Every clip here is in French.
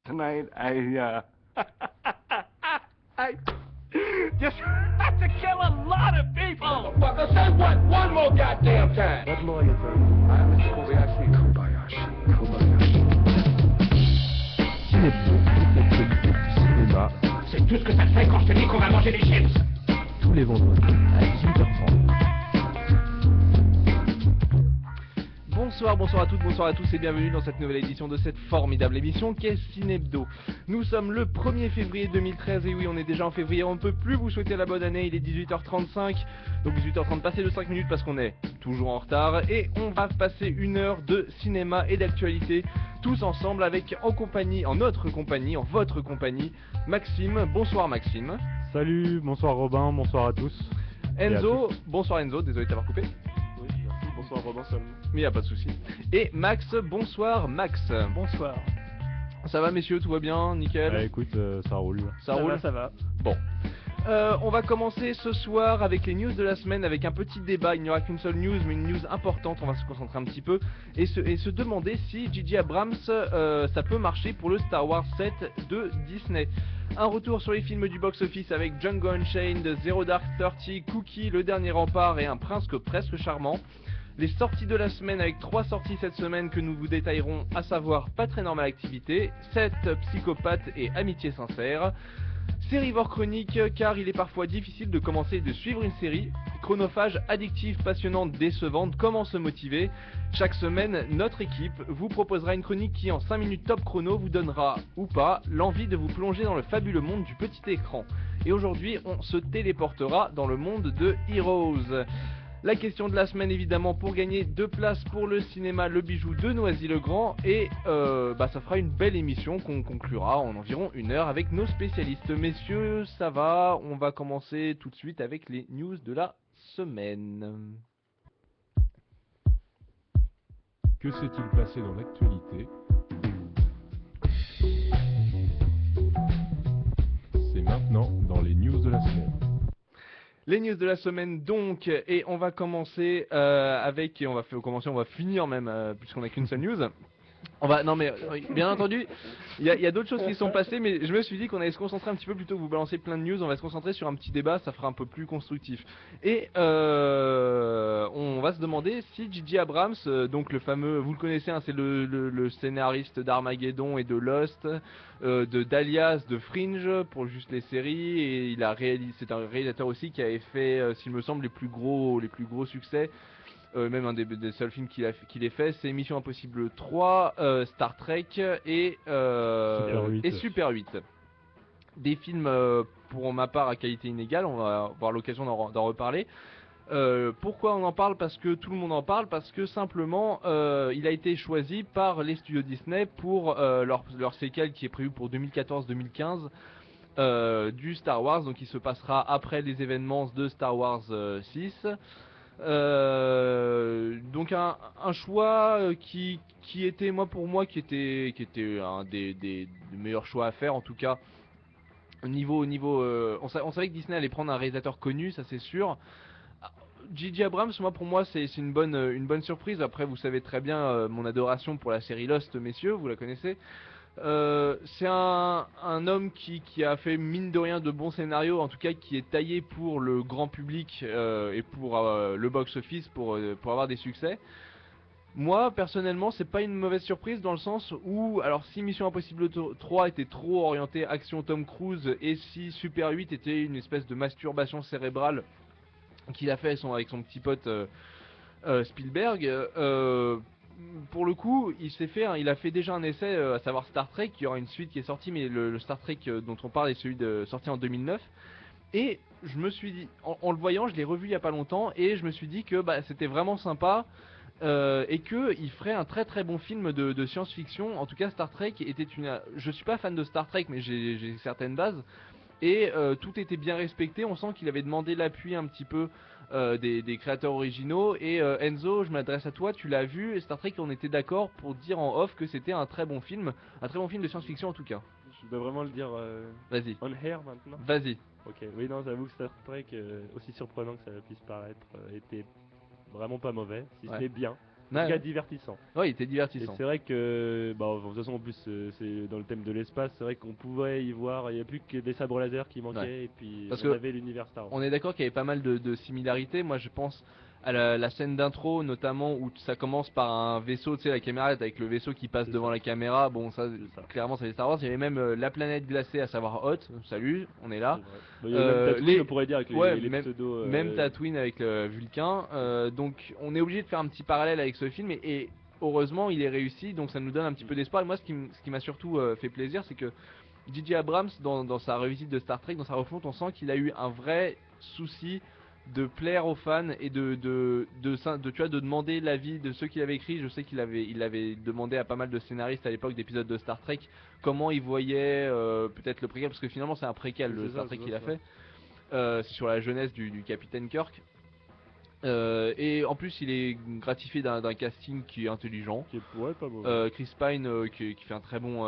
Tonight, I just had to kill a lot of people. Motherfucker, say what? One more goddamn time. What lawyer, sir? I'm Mr. Kobayashi. Kobayashi. Cinébdo, toute l'actualité du cinéma, C'est tout ce que ça te fait quand je te dis qu'on va manger des chips. tous les vendredis à 18h30. Bonsoir à toutes, bonsoir à tous et bienvenue dans cette nouvelle édition de cette formidable émission qu'est Cinébdo. Nous sommes le 1er février 2013 et oui, on est déjà en février, on ne peut plus vous souhaiter la bonne année, il est 18h35, donc 18h30 passé de 5 minutes parce qu'on est toujours en retard et on va passer une heure de cinéma et d'actualité tous ensemble avec en votre compagnie, Maxime. Bonsoir Maxime. Salut, bonsoir Robin, bonsoir à tous. Enzo, bonsoir Enzo, désolé de t'avoir coupé. Oui, merci, bonsoir Robin seulement. Mais y a pas de souci. Et Max, bonsoir Max. Bonsoir. Ça va messieurs, tout va bien, nickel. Écoute, ça roule. Ça roule. Ça va. Bon. On va commencer ce soir avec les news de la semaine, avec un petit débat. Il n'y aura qu'une seule news, mais une news importante. On va se concentrer un petit peu et se demander si J.J. Abrams, ça peut marcher pour le Star Wars 7 de Disney. Un retour sur les films du box-office avec Django Unchained, Zero Dark Thirty, Cookie, Le Dernier Rempart et Un Prince presque charmant. Les sorties de la semaine avec 3 sorties cette semaine que nous vous détaillerons, à savoir Pas très normale activité, 7 psychopathes et Amitié sincère. Sérivore chronique, car il est parfois difficile de commencer et de suivre une série. Chronophage, addictive, passionnante, décevante, comment se motiver. Chaque semaine, notre équipe vous proposera une chronique qui en 5 minutes top chrono vous donnera, ou pas, l'envie de vous plonger dans le fabuleux monde du petit écran. Et aujourd'hui, on se téléportera dans le monde de Heroes. La question de la semaine évidemment pour gagner 2 places pour le cinéma Le Bijou de Noisy-le-Grand et ça fera une belle émission qu'on conclura en environ 1 heure avec nos spécialistes. Messieurs, ça va, on va commencer tout de suite avec les news de la semaine. Que s'est-il passé dans l'actualité? C'est maintenant dans les news de la semaine. Les news de la semaine donc, et on va commencer on va finir même, puisqu'on n'a qu'une seule news. Bien entendu, il y a d'autres choses qui sont passées, mais je me suis dit qu'on allait se concentrer un petit peu plutôt que vous balancer plein de news, on va se concentrer sur un petit débat, ça fera un peu plus constructif. Et on va se demander si J.J. Abrams, donc le fameux, vous le connaissez, hein, c'est le scénariste d'Armageddon et de Lost, d'Alias, de Fringe, pour juste les séries, et c'est un réalisateur aussi qui avait fait, s'il me semble, les plus gros succès. Même un des seuls films qu'il ait fait, c'est Mission Impossible 3, Star Trek et Super 8. Des films pour ma part à qualité inégale, on va avoir l'occasion d'en reparler. Pourquoi on en parle? Parce que tout le monde en parle, parce que simplement il a été choisi par les studios Disney pour leur séquelle qui est prévue pour 2014-2015 du Star Wars, donc il se passera après les événements de Star Wars 6. Donc un choix qui était pour moi qui était un des meilleurs choix à faire, en tout cas on savait que Disney allait prendre un réalisateur connu, ça c'est sûr. J.J. Abrams, pour moi c'est une bonne surprise. Après, vous savez très bien mon adoration pour la série Lost, messieurs, vous la connaissez. C'est un homme qui a fait mine de rien de bons scénarios, en tout cas qui est taillé pour le grand public et pour le box-office pour avoir des succès. Moi personnellement c'est pas une mauvaise surprise dans le sens où, alors si Mission Impossible 3 était trop orienté action Tom Cruise et si Super 8 était une espèce de masturbation cérébrale qu'il a fait avec son petit pote Spielberg, pour le coup, il a fait déjà un essai, à savoir Star Trek. Il y aura une suite qui est sortie, mais le Star Trek dont on parle est celui sorti en 2009. Et je me suis dit, en le voyant, je l'ai revu il y a pas longtemps, et je me suis dit que c'était vraiment sympa et que il ferait un très très bon film de science-fiction. En tout cas, Star Trek était je suis pas fan de Star Trek, mais j'ai certaines bases. Et tout était bien respecté, on sent qu'il avait demandé l'appui un petit peu des créateurs originaux. Et Enzo, je m'adresse à toi, tu l'as vu, et Star Trek, on était d'accord pour dire en off que c'était un très bon film de science-fiction en tout cas. Je dois vraiment le dire Vas-y. on air maintenant. Vas-y. Ok, oui, non, j'avoue que Star Trek, aussi surprenant que ça puisse paraître, était vraiment pas mauvais, si ce n'est bien. Ouais, cas divertissant. ouais, il était Et divertissant. c'est vrai que, bah, de toute façon, en plus, c'est dans le thème de l'espace, c'est vrai qu'on pouvait y voir, il n'y a plus que des sabres laser qui manquaient, Ouais. et puis Parce on que avait l'univers Star Wars. On est d'accord qu'il y avait pas mal de similarités. Moi, je pense à la scène d'intro, notamment où ça commence par un vaisseau, tu sais, la caméra est avec le vaisseau qui passe C'est devant ça. la caméra. Bon, ça, C'est ça. clairement, ça fait Star Wars. Il y avait même la planète glacée, à savoir Hoth. Salut, on est là. C'est vrai. Bah, il y a même Tatooine, les- on pourrait dire, avec ouais, les même, pseudos. même Tatooine avec le Vulcain. Donc, on est obligé de faire un petit parallèle avec ce film et heureusement, il est réussi. Donc, ça nous donne un petit peu d'espoir. Et moi, ce qui m'a surtout fait plaisir, c'est que J.J. Abrams, dans sa revisite de Star Trek, dans sa refonte, on sent qu'il a eu un vrai souci de plaire aux fans et tu vois, de demander l'avis de ceux qui l'avaient écrit. Je sais il avait demandé à pas mal de scénaristes à l'époque d'épisodes de Star Trek comment ils voyaient peut-être le préquel, parce que finalement c'est un préquel le C'est ça, Star Trek c'est qu'il a ça. fait. C'est sur la jeunesse du capitaine Kirk. Et en plus, il est gratifié d'un casting qui est intelligent. Qui est, ouais, pas mauvais. Chris Pine qui fait un très bon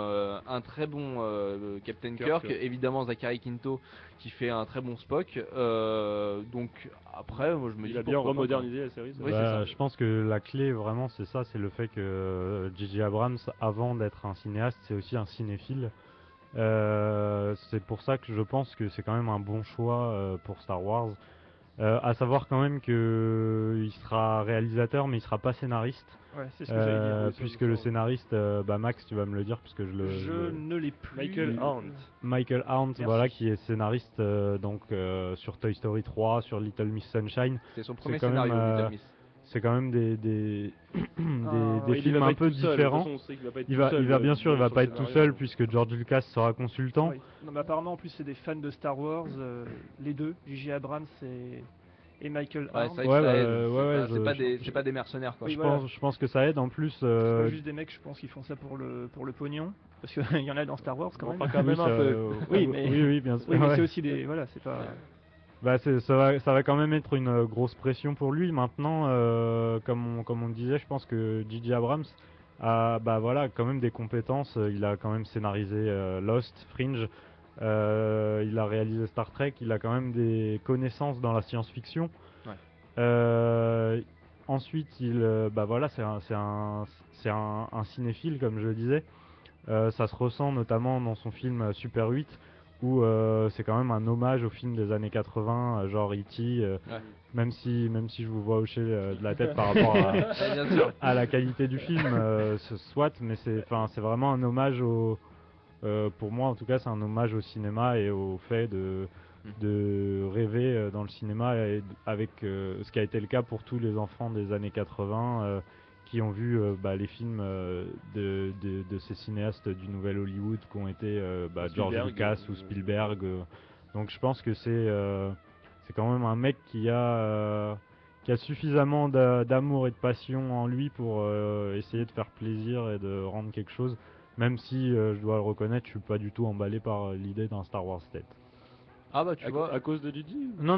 Captain Kirk, Kirk, évidemment Zachary Quinto qui fait un très bon Spock. Donc après, moi je me dis Il a bien pourquoi pas, quoi. remodernisé la série. ça Oui, va. c'est ça. Je pense que la clé vraiment c'est ça, c'est le fait que J.J. Abrams, avant d'être un cinéaste, c'est aussi un cinéphile. C'est pour ça que je pense que c'est quand même un bon choix pour Star Wars. À savoir quand même que il sera réalisateur mais il sera pas scénariste. Ouais, c'est ce que j'allais dire. oui, ça, Puisque ça, le ouais. scénariste, bah Max tu vas me le dire puisque Je ne l'ai plus. Michael Arndt. Michael Arndt, Merci. voilà, qui est scénariste sur Toy Story 3, sur Little Miss Sunshine. C'est son premier quand même, scénario, Little Miss. C'est quand même des Ouais, il films va pas un être peu tout seul, de toute différents. façon, on sait qu'il va pas être Il tout va, seul, il va bien sûr, il va sur pas le être tout scénario. seul puisque George Lucas sera consultant. Oui. Non, mais apparemment, en plus, c'est des fans de Star Wars, les deux, J.J. Abrams et Michael Ouais, Arndt. c'est vrai Ouais, que ça ouais, aide. ouais, C'est je- pas, je- c'est pas des mercenaires quoi. Oui, je, voilà. pense, je pense que ça aide en plus. C'est pas juste des mecs, je pense, qui font ça pour le pognon. Parce qu'il y en a dans Star Wars quand même. Enfin, quand même oui, un peu. Oui, mais- oui, bien sûr. Oui, mais ouais. c'est aussi des. Voilà, c'est pas. Bah, ça va quand même être une grosse pression pour lui. Maintenant, comme on disait, je pense que J.J. Abrams a bah, voilà, quand même des compétences. Il a quand même scénarisé Lost, Fringe. Il a réalisé Star Trek. Il a quand même des connaissances dans la science-fiction. Ouais. Ensuite, bah voilà, c'est un cinéphile, comme je le disais. Ça se ressent notamment dans son film Super 8, où c'est quand même un hommage au film des années 80, genre E.T. Ouais. Même si je vous vois hocher de la tête par rapport Ouais, bien sûr. à la qualité du film, soit, mais c'est vraiment un hommage pour moi en tout cas, c'est un hommage au cinéma et au fait de rêver dans le cinéma avec ce qui a été le cas pour tous les enfants des années 80 qui ont vu bah, les films de ces cinéastes du nouvel Hollywood qui ont été George Spielberg, Lucas ou Spielberg. Donc je pense que c'est quand même un mec qui a suffisamment d'amour et de passion en lui pour essayer de faire plaisir et de rendre quelque chose, même si je dois le reconnaître, je suis pas du tout emballé par l'idée d'un Star Wars tête. Ah bah tu vois. À cause de Didi Non,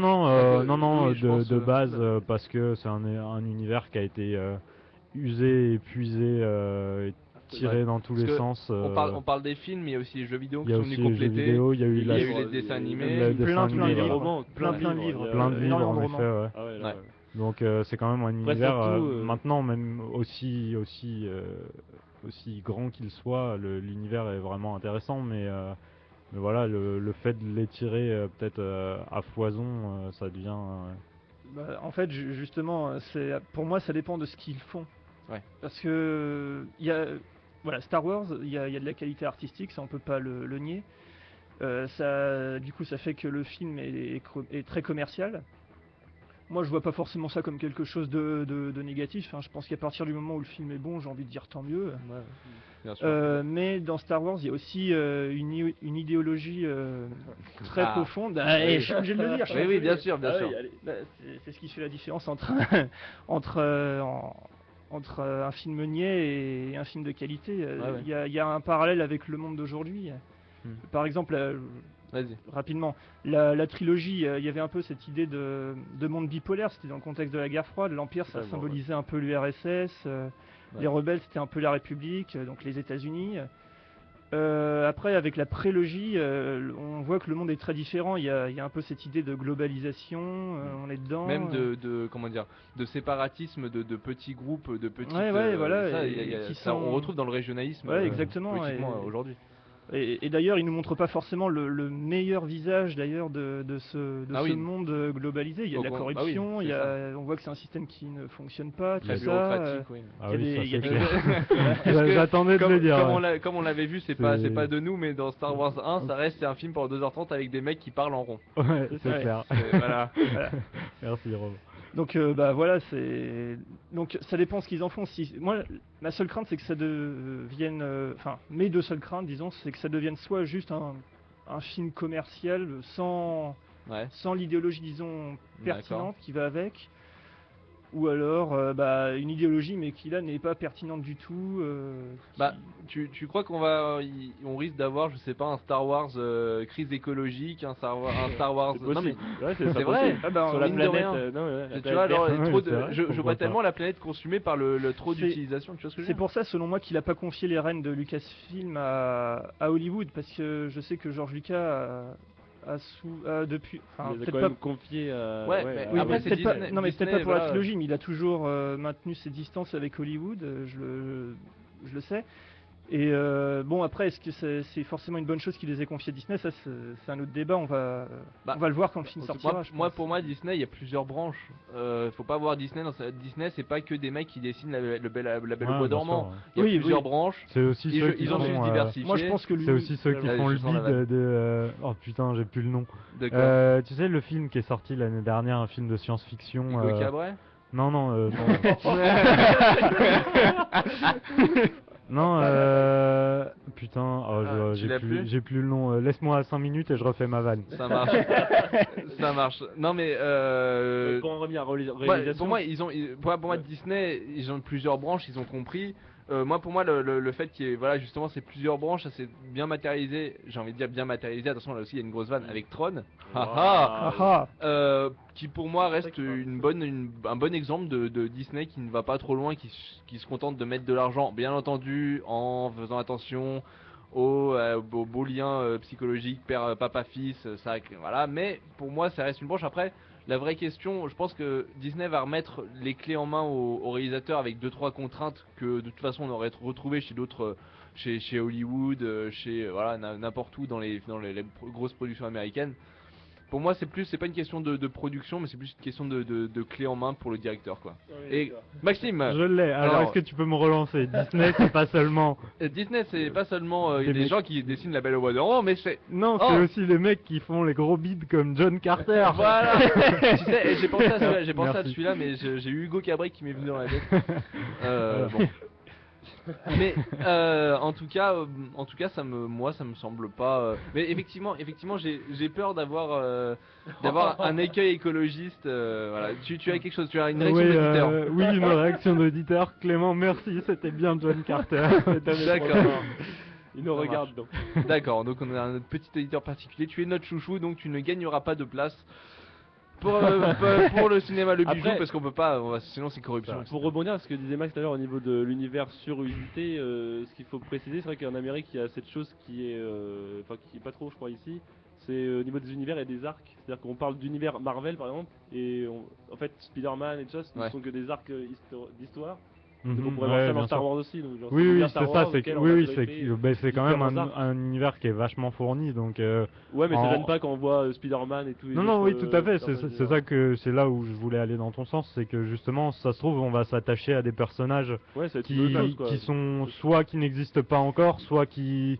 oui, je pense, de base, parce que c'est un univers qui a été usé, épuisé, et tiré Ouais. dans tous Parce les que sens. on parle des films, mais il y a aussi les jeux vidéo Il y qui a sont aussi venus les jeux compléter. vidéo, il y a eu Il y la a eu les dessins animés. le dessin plein animé, de voilà. livres. Plein de livres. Plein de livres énormément en de effet, romans. ouais. Ah ouais, là, Ouais. ouais. Donc c'est quand même un Après, univers surtout, maintenant même aussi grand qu'il soit, l'univers est vraiment intéressant, mais voilà, le fait de l'étirer peut-être à foison, ça devient Bah, en fait, justement, pour moi, ça dépend de ce qu'ils font. Ouais. Parce que voilà, Star Wars, il y a de la qualité artistique, ça on peut pas le nier. Du coup, ça fait que le film est très commercial. Moi, je vois pas forcément ça comme quelque chose de négatif. Hein. Je pense qu'à partir du moment où le film est bon, j'ai envie de dire tant mieux. Bien sûr. Mais dans Star Wars, il y a aussi une idéologie très Ah. profonde. Je suis obligé de le dire. je suis Oui, oui, obligé. bien sûr, bien Ah sûr. oui, allez. Bah, c'est ce qui fait la différence entre un film niais et un film de qualité. Ouais. Il y a un parallèle avec le monde d'aujourd'hui. Par exemple, Vas-y. rapidement, la trilogie, il y avait un peu cette idée de monde bipolaire, c'était dans le contexte de la guerre froide. L'Empire, ça Ouais, bon, symbolisait un peu l'URSS, les rebelles, c'était un peu la République, donc les États-Unis. Après, avec la prélogie, on voit que le monde est très différent. Il y a un peu cette idée de globalisation, on est dedans. Même comment dire, de séparatisme, de petits groupes, de petites. Ouais, voilà, ça, et qui ça, sont- on retrouve dans le régionalisme. Ouais, exactement, politiquement, et- aujourd'hui. Et d'ailleurs, il nous montre pas forcément le meilleur visage d'ailleurs de ce Ah oui. monde globalisé. Il y a de la Donc, corruption, oui, il y c'est a, on voit que c'est un système qui ne fonctionne pas, tout Très ça. bureaucratique, oui. Ah il y a oui, des- ça il y a c'est des- clair. Parce que J'attendais de le dire. ouais. Comme on l'avait vu, c'est pas de nous, mais dans Star Wars 1, ça reste un film pendant 2h30 avec des mecs qui parlent en rond. Ouais, c'est Ouais. clair. Voilà. Merci Rob. Donc bah voilà, c'est donc ça dépend ce qu'ils en font. Si moi, ma seule crainte c'est que ça devienne, enfin mes deux seules craintes, disons, c'est que ça devienne soit juste un film commercial sans Ouais. l'idéologie, disons, D'accord. pertinente qui va avec, ou alors bah, une idéologie mais qui là n'est pas pertinente du tout. Bah, tu crois qu'on risque d'avoir, je sais pas, un Star Wars crise écologique, un Star Wars. C'est Non mais possible. Ouais, c'est vrai. Ah bah, Sur la mine de planète, rien. non, ouais, la Tu vois, planète alors, verte. Ouais, trop c'est vrai, je pourquoi vois pas. tellement la planète consumée par le trop C'est- d'utilisation. Tu vois ce que je veux c'est dire? pour ça, selon moi, qu'il a pas confié les rênes de Lucasfilm à Hollywood, parce que je sais que George Lucas a depuis, enfin, Il les a peut-être quand pas. même confiés à. Ouais, mais Oui, après, mais c'est peut-être pas, Disney- non mais Disney, peut-être pas pour la voilà. trilogie, mais il a toujours maintenu ses distances avec Hollywood, je le sais. Et bon, après, est-ce que c'est forcément une bonne chose qu'il les ait confiés à Disney? Ça, c'est un autre débat, on va le voir quand le film sortira. je pense. Pour moi, Disney, il y a plusieurs branches. Faut pas voir Disney Disney, c'est pas que des mecs qui dessinent la Belle au Ouais, Bois bien dormant. sûr, ouais. Il y a Oui, plusieurs oui. branches. C'est aussi ceux qui Ils ont su font, se diversifier. Moi, je pense que c'est aussi ceux qui Allez, font je le sens la bid vanne. de. Oh putain, j'ai plus le nom. D'accord. Tu sais, le film qui est sorti l'année dernière, un film de science-fiction. Hugo Cabret. Non, non, non. Non, putain, oh, Ah, tu l'as plus j'ai plus le nom. Laisse-moi 5 minutes et je refais ma vanne. Ça marche. Ça marche. Non mais Pour en revenir à ouais, réalisation. pour moi, pour moi Disney, ils ont plusieurs branches, ils ont compris. Moi, pour moi, le fait qu'il y ait, voilà, justement, ces plusieurs branches, ça s'est bien matérialisé. J'ai envie de dire bien matérialisé. Attention, là aussi, il y a une grosse vanne avec Tron. Ah, Qui pour moi reste un bon exemple de Disney qui ne va pas trop loin, qui se contente de mettre de l'argent, bien entendu, en faisant attention aux beaux liens psychologiques, père, papa, fils, ça, voilà. Mais pour moi, ça reste une branche. Après, la vraie question, je pense que Disney va remettre les clés en main aux réalisateurs avec 2-3 contraintes que de toute façon on aurait retrouvé chez d'autres, chez Hollywood, chez voilà n'importe où dans les grosses productions américaines. Pour moi, c'est pas une question de production, mais c'est plus une question de clé en main pour le directeur, quoi. Et Maxime, Je l'ai. Alors, est-ce que tu peux me relancer? Disney, c'est pas seulement. Disney, c'est pas seulement Des des mecs- gens qui dessinent la Belle au Bois dormant, mais c'est Non, Oh. c'est aussi les mecs qui font les gros bids comme John Carter. voilà. Tu sais, et j'ai pensé à celui-là, Merci. mais j'ai eu Hugo Cabret qui m'est venu dans la tête. Bon. Mais en tout cas, ça me semble pas. Mais effectivement, j'ai peur d'avoir un écueil écologiste. Voilà. Tu as quelque chose, tu as une réaction Oui, d'auditeur. oui, une réaction d'auditeur. Clément, merci, c'était bien John Carter. D'accord. Il nous Ça regarde marche. donc. D'accord. Donc on a un petit éditeur particulier. Tu es notre chouchou, donc tu ne gagneras pas de place. Pour le cinéma le bijou Après- parce qu'on peut pas, sinon c'est corruption. Pour rebondir à ce que disait Max tout à l'heure au niveau de l'univers surusité, ce qu'il faut préciser, c'est vrai qu'en Amérique il y a cette chose qui est, enfin qui est pas trop, je crois ici, c'est au niveau des univers et des arcs. C'est-à-dire qu'on parle d'univers Marvel par exemple, et en fait Spider-Man et tout ça, ce ne Ouais. sont que des arcs d'histoire. Mhm, Donc on pourrait ouais, voir ça bien dans Star sûr. Wars aussi. Donc, genre, Oui, c'est oui, l'univers c'est Star ça. Wars C'est auquel que, on oui, va oui, greffer c'est quand même différents arcs. un univers qui est vachement fourni. Donc, Ouais, mais ça en- gêne pas quand on voit Spider-Man et tout. non, non, oui, tout à fait. C'est ça que c'est là où je voulais aller dans ton sens, c'est que justement, ça se trouve, on va s'attacher à des personnages Ouais, c'est une autre chose, quoi. qui sont soit qui n'existent pas encore, soit qui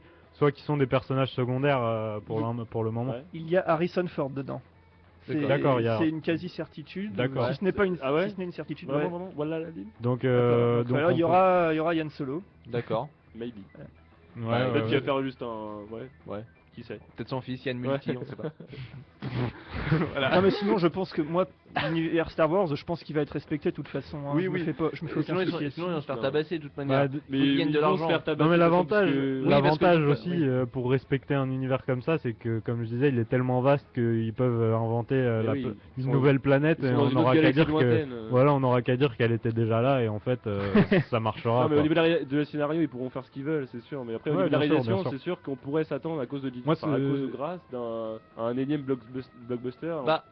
sont des personnages secondaires pour le moment. Ouais. il y a Harrison Ford dedans. D'accord, il y a- C'est une quasi-certitude. D'accord. Si ce n'est pas une, Ah ouais si ce n'est une certitude. Vraiment, ouais. vraiment, voilà la ligne. Donc, D'accord. donc Alors, il y aura Yann Solo. D'accord. Maybe. Ouais, Peut-être ouais, qu'il va ouais. faire juste un. Ouais. Qui sait. Peut-être son fils Yann Multi, on sait pas. Non mais sinon je pense que moi l'univers Star Wars, je pense qu'il va être respecté de toute façon. Hein. Oui, je oui. me fais pas, je me fais aucun Sinon, ils souci. vont se faire Non. tabasser de toute Bah, manière. Mais Ils gagnent de vont se l'argent. faire tabasser Non mais de toute façon, l'avantage, parce que- Oui, parce que l'avantage tu peux- aussi oui. pour respecter un univers comme ça, c'est que comme je disais, il est tellement vaste qu'ils peuvent inventer Mais oui, ils une sont- nouvelle planète ils et sont dans on une n'aura autre qu'à galaxie dire que lointaine. voilà, on n'aura qu'à dire qu'elle était déjà là et en fait ça marchera. Non mais au quoi. niveau de la scénario ils pourront faire ce qu'ils veulent c'est sûr mais après au Ouais, niveau de la bien sûr, réalisation bien sûr. c'est sûr qu'on pourrait s'attendre à cause de Moi, enfin, à c'est- cause ou grâce un énième blockbuster. Bah,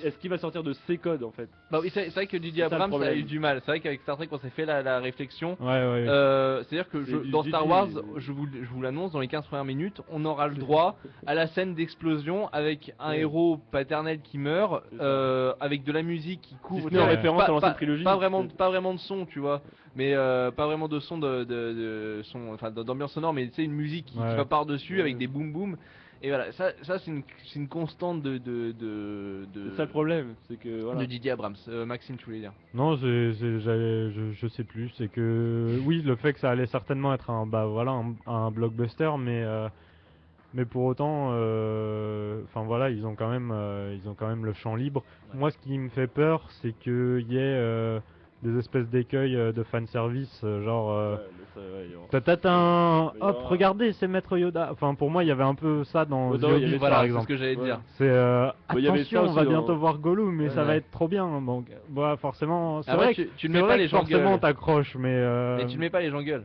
Est-ce qu'il va sortir de ses codes en fait? Bah oui, c'est vrai que J.J. C'est ça, le Abrams a problème. eu du mal. C'est vrai qu'avec Star Trek, on s'est fait la réflexion. Ouais. C'est-à-dire que C'est du dans Star J.J. Wars, je vous l'annonce, dans les 15 premières minutes, on aura le droit à la scène d'explosion avec un Ouais. héros paternel qui meurt, C'est ça. avec de la musique qui couvre. Si ce n'est en Ouais. référence à l'ancienne pas, trilogie. pas vraiment de son, tu vois, mais pas vraiment de son de son, enfin d'ambiance sonore, mais tu sais une musique qui Ouais. va par dessus Ouais. avec des boom boom. Et voilà, ça c'est une constante de C'est ça le problème, c'est que voilà. de J.J. Abrams. Maxime, tu voulais dire? Non, je sais plus. C'est que oui, le fait que ça allait certainement être un blockbuster, mais pour autant, enfin voilà, ils ont quand même le champ libre. Ouais. Moi, ce qui me fait peur, c'est qu'il y ait des espèces d'écueils de fanservice, genre. Ouais, mais ça, ouais, il y aura- Tatatin, Mais hop, non. regardez, c'est Maître Yoda. Enfin, pour moi, il y avait un peu ça dans Ouais, The non, il y Hobbit, avait- par Voilà, c'est ce exemple. que j'allais te Ouais. dire. C'est il y avait ça attention, on va aussi, bientôt hein. voir Gollum, mais ça Ouais. va être trop bien. Donc, bah, forcément, c'est Après, vrai, tu ne c'est mets vrai pas que les gens forcément gueulent. t'accroches, mais. Mais tu ne mets pas les gens gueulent.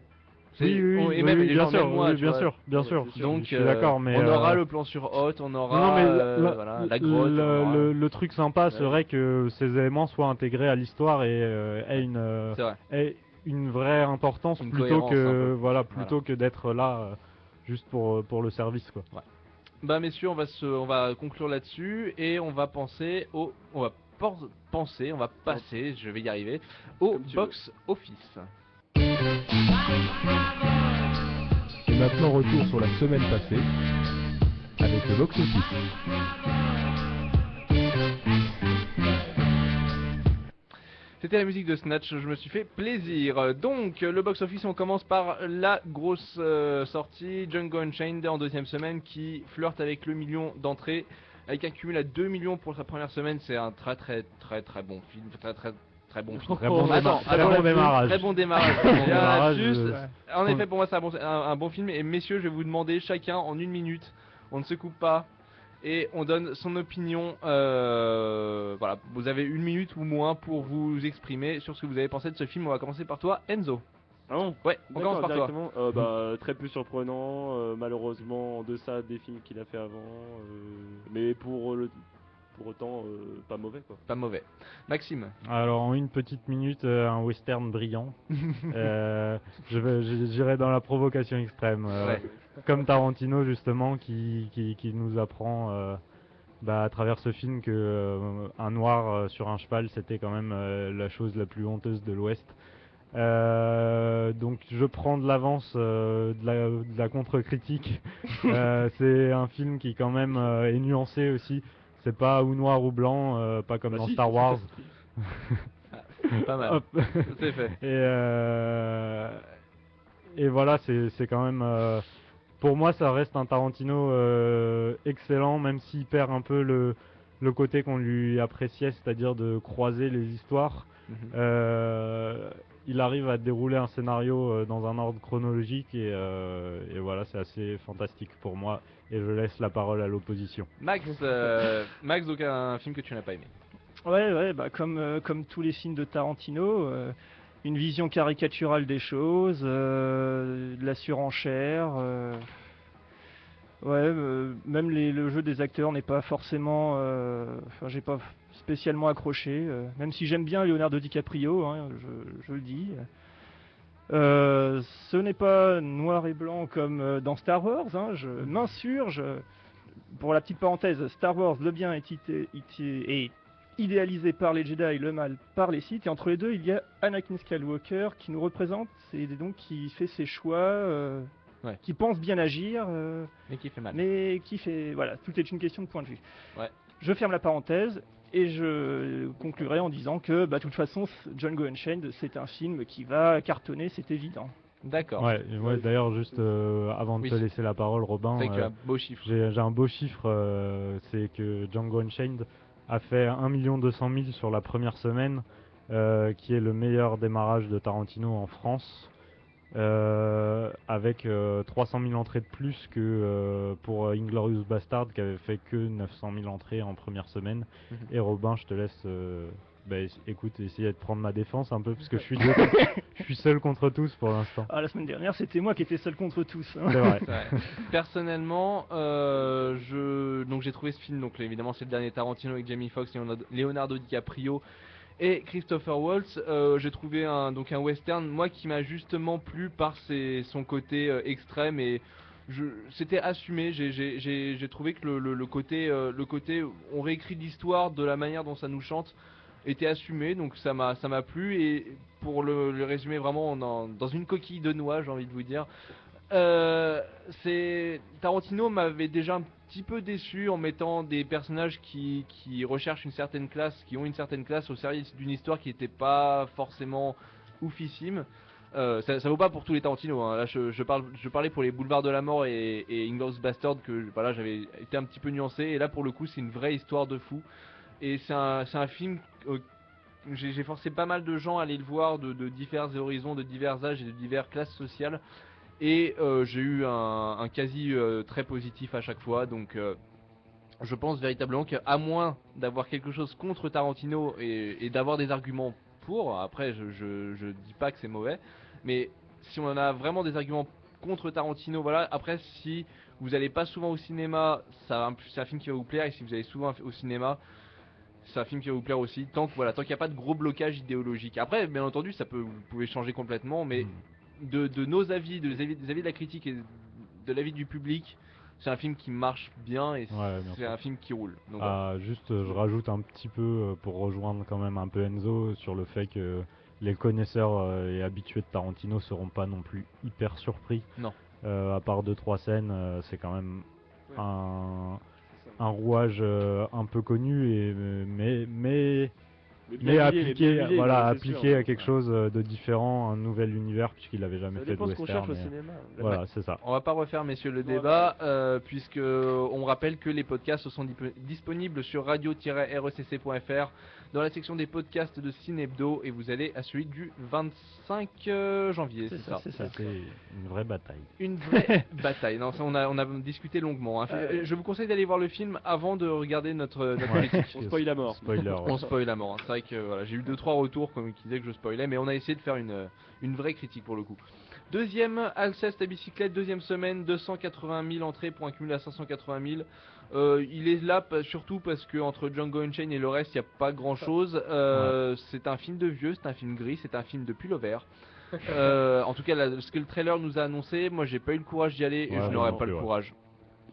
Oui, Et même les bien gens, sûr, même moi, oui, tu bien vois. sûr, bien Ouais, sûr. c'est sûr. Donc, je suis d'accord, mais on aura le plan sur Hoth, on aura non, mais voilà, la grotte. on aura- le truc sympa Ouais. serait que ces éléments soient intégrés à l'histoire et C'est vrai. aient une vraie importance Une plutôt cohérence, un que peu. voilà plutôt que d'être là juste pour le service quoi. Bah messieurs, on va conclure là-dessus et on va passer, je vais y arriver, au Comme tu box office. Et maintenant retour sur la semaine passée avec le box office. C'était la musique de Snatch, je me suis fait plaisir. Donc, le box-office, on commence par la grosse sortie, Django Unchained en deuxième semaine, qui flirte avec le million d'entrées, avec un cumul à 2 millions pour sa première semaine. C'est un très bon film, très bon film. Très bon Attends, démarrage. Très bon démarrage. Bon Il y en a démarrage, plus. euh, En effet, pour moi, c'est un bon film. Et messieurs, je vais vous demander chacun en 1 minute, on ne se coupe pas. Et on donne son opinion. Voilà, vous avez 1 minute ou moins pour vous exprimer sur ce que vous avez pensé de ce film. On va commencer par toi, Enzo. Ah bon? Ouais, on D'accord, commence par toi. directement. Bah, très peu surprenant, malheureusement en deçà des films qu'il a fait avant, mais pour autant pas mauvais quoi. Pas mauvais. Maxime. Alors en une petite minute, un western brillant. J'irai dans la provocation extrême, Ouais. comme Tarantino justement qui nous apprend à travers ce film que un noir sur un cheval c'était quand même la chose la plus honteuse de l'Ouest. Donc je prends de l'avance de la contre-critique. C'est un film qui quand même est nuancé aussi. C'est pas ou noir ou blanc, pas comme Bah dans si, Star Wars. Pas mal. Hop. C'est fait. Et voilà, c'est quand même. Pour moi, ça reste un Tarantino excellent, même s'il perd un peu le côté qu'on lui appréciait, c'est-à-dire de croiser les histoires. Il arrive à dérouler un scénario dans un ordre chronologique et voilà, c'est assez fantastique pour moi. Et je laisse la parole à l'opposition. Max, donc un film que tu n'as pas aimé. Ouais, bah comme tous les films de Tarantino, une vision caricaturale des choses, de la surenchère. Même le jeu des acteurs n'est pas forcément. Enfin, j'ai pas spécialement accroché. Même si j'aime bien Leonardo DiCaprio, hein, je le dis. Ce n'est pas noir et blanc comme dans Star Wars. Hein, je m'insurge. Pour la petite parenthèse, Star Wars, le bien est idéalisé par les Jedi, le mal par les Sith, et entre les deux, il y a Anakin Skywalker qui nous représente, et donc qui fait ses choix, qui pense bien agir, Mais qui fait mal. mais qui fait... Voilà, tout est une question de point de vue. Ouais. Je ferme la parenthèse, et je conclurai en disant que, de toute façon, Django Unchained, c'est un film qui va cartonner, c'est évident. D'accord. Ouais, d'ailleurs, juste avant de Oui. te laisser la parole, Robin, C'est vrai que tu as un beau chiffre. j'ai un beau chiffre, c'est que Django Unchained a fait 1 200 000 sur la première semaine, qui est le meilleur démarrage de Tarantino en France, avec 300 000 entrées de plus que pour Inglourious Bastard, qui avait fait que 900 000 entrées en première semaine. Et Robin, je te laisse écoute, essayer de prendre ma défense un peu, parce que je suis seul contre tous pour l'instant. Ah, la semaine dernière, c'était moi qui étais seul contre tous. Hein. C'est vrai. Ouais. Personnellement, donc j'ai trouvé ce film, donc évidemment c'est le dernier Tarantino avec Jamie Foxx, Leonardo DiCaprio et Christopher Waltz. J'ai trouvé un western, moi, qui m'a justement plu par son côté extrême, et c'était assumé. J'ai trouvé que le côté on réécrit l'histoire de la manière dont ça nous chante était assumé, donc ça m'a plu. Et pour le résumer vraiment dans une coquille de noix, j'ai envie de vous dire, Tarantino m'avait déjà un petit peu déçu en mettant des personnages qui recherchent une certaine classe, qui ont une certaine classe au service d'une histoire qui n'était pas forcément oufissime. Ça vaut pas pour tous les Tarantino, hein. Là je parlais pour les Boulevards de la Mort et Inglourious Bastard, que voilà, j'avais été un petit peu nuancé, et là pour le coup c'est une vraie histoire de fou. Et c'est un film, j'ai forcé pas mal de gens à aller le voir, de divers horizons, de divers âges et de diverses classes sociales. Et j'ai eu un quasi très positif à chaque fois. Donc je pense véritablement qu'à moins d'avoir quelque chose contre Tarantino et d'avoir des arguments pour, après je dis pas que c'est mauvais, mais si on en a vraiment des arguments contre Tarantino, voilà. Après, si vous n'allez pas souvent au cinéma, c'est un film qui va vous plaire. Et si vous allez souvent au cinéma, c'est un film qui va vous plaire aussi, tant qu'il n'y a pas de gros blocage idéologique. Après, bien entendu, vous pouvez changer complètement, mais de nos avis, des avis de la critique et de l'avis du public, c'est un film qui marche bien, et c'est un film qui roule. Donc, voilà. Juste, je rajoute un petit peu pour rejoindre quand même un peu Enzo sur le fait que les connaisseurs et habitués de Tarantino seront pas non plus hyper surpris. Non. À part 2-3 scènes, c'est quand même un rouage un peu connu, mais appliqué à quelque chose de différent, un nouvel univers, puisqu'il avait jamais Ça fait de dépend ce qu'on western. cherche au cinéma. Voilà, c'est ça. On va pas refaire, messieurs, le débat, puisque on rappelle que les podcasts sont disponibles sur radio-recc.fr dans la section des podcasts de Cinebdo, et vous allez à celui du 25 janvier, c'est ça. C'était une vraie bataille. Une vraie bataille. Non, ça, on a discuté longuement, hein. Je vous conseille d'aller voir le film avant de regarder notre critique. On spoil à mort. Spoiler, ouais. On spoil à mort, hein. C'est vrai que voilà, j'ai eu 2-3 retours qui disaient que je spoilais, mais on a essayé de faire une vraie critique pour le coup. Deuxième, Alceste à bicyclette, deuxième semaine, 280 000 entrées pour un cumul à 580 000. Il est là surtout parce que entre Django Unchained et le reste, il n'y a pas grand chose. C'est un film de vieux, c'est un film gris, c'est un film de pullover. En tout cas, ce que le trailer nous a annoncé, moi j'ai pas eu le courage d'y aller, et je n'aurais pas le courage.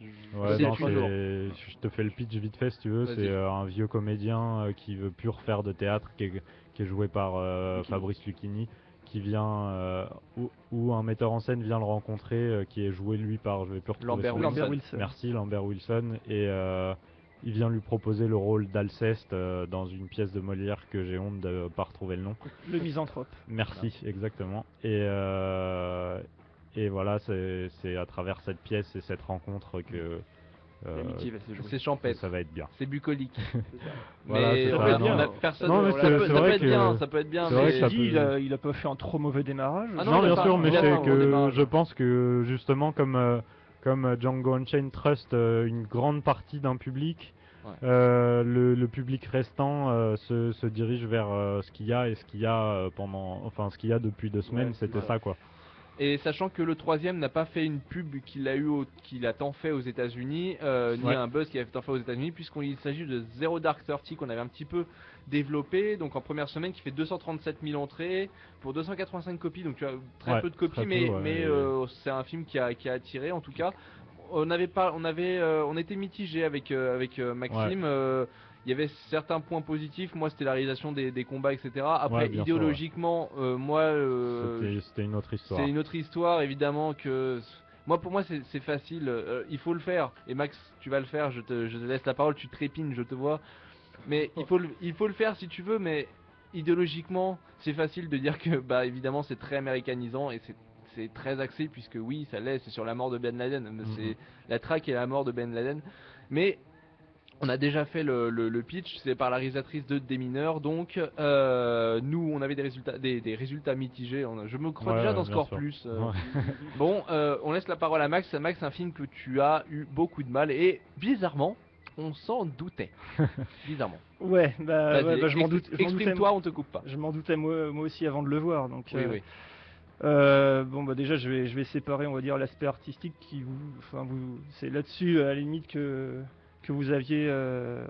Je te fais le pitch vite fait si tu veux. C'est un vieux comédien qui veut plus refaire de théâtre, qui est joué par Fabrice Lucchini, qui vient où un metteur en scène vient le rencontrer, qui est joué lui par, je vais plus retrouver Lambert son nom. Wilson. Merci, Lambert Wilson, et il vient lui proposer le rôle d'Alceste dans une pièce de Molière que j'ai honte de pas retrouver le nom. Le misanthrope. Merci, exactement. Et voilà, c'est à travers cette pièce et cette rencontre que L'amitié va se jouer. C'est champêtre, ça va être bien. c'est bucolique. Voilà, Mais c'est on ça, a- non, on a non. personne. Non, mais ça c'est peut vrai être que- bien, ça peut être bien. c'est vrai mais- que ça Dit, peut- il a pas fait un trop mauvais démarrage. Ah non, Non, il a bien pas- sûr, mais il a c'est pas un bon que démarrage. je pense que justement, comme Django Unchained trust une grande partie d'un public, le public restant se dirige vers ce qu'il y a, et ce qu'il y a ce qu'il y a depuis 2 semaines, c'était ça quoi. Et sachant que le troisième n'a pas fait une pub qu'il a tant fait aux États-Unis, ni un buzz qu'il a tant fait aux États-Unis, puisqu'il s'agit de Zero Dark Thirty qu'on avait un petit peu développé, donc en première semaine, qui fait 237 000 entrées pour 285 copies, donc tu as très peu de copies, très mais peu, c'est un film qui a attiré en tout cas. On était mitigé avec Maxime. Il y avait certains points positifs. Moi, c'était la réalisation des combats, etc. Après, bien sûr, idéologiquement, C'était une autre histoire. c'est une autre histoire, évidemment. Pour moi, c'est facile. Il faut le faire. Et Max, tu vas le faire. Je te laisse la parole. Tu trépines, je te vois. Mais il faut le faire si tu veux. Mais idéologiquement, c'est facile de dire que, bah, évidemment, c'est très américanisant, et c'est très axé, puisque oui, ça l'est. C'est sur la mort de Ben Laden. C'est la traque et la mort de Ben Laden. Mais On a déjà fait le pitch, c'est par la réalisatrice de Des Mineurs, donc nous on avait des résultats mitigés, je me crois déjà dans bien Score sûr. Plus. Ouais. Bon, on laisse la parole à Max. Max, c'est un film que tu as eu beaucoup de mal et bizarrement, on s'en doutait. Bizarrement. Ouais, Vas-y, je m'en doute. exprime-toi, on te coupe pas. Je m'en doutais moi aussi avant de le voir. Donc, Oui, oui. bon, bah déjà, je vais séparer, on va dire, l'aspect artistique c'est là-dessus, à la limite, que vous aviez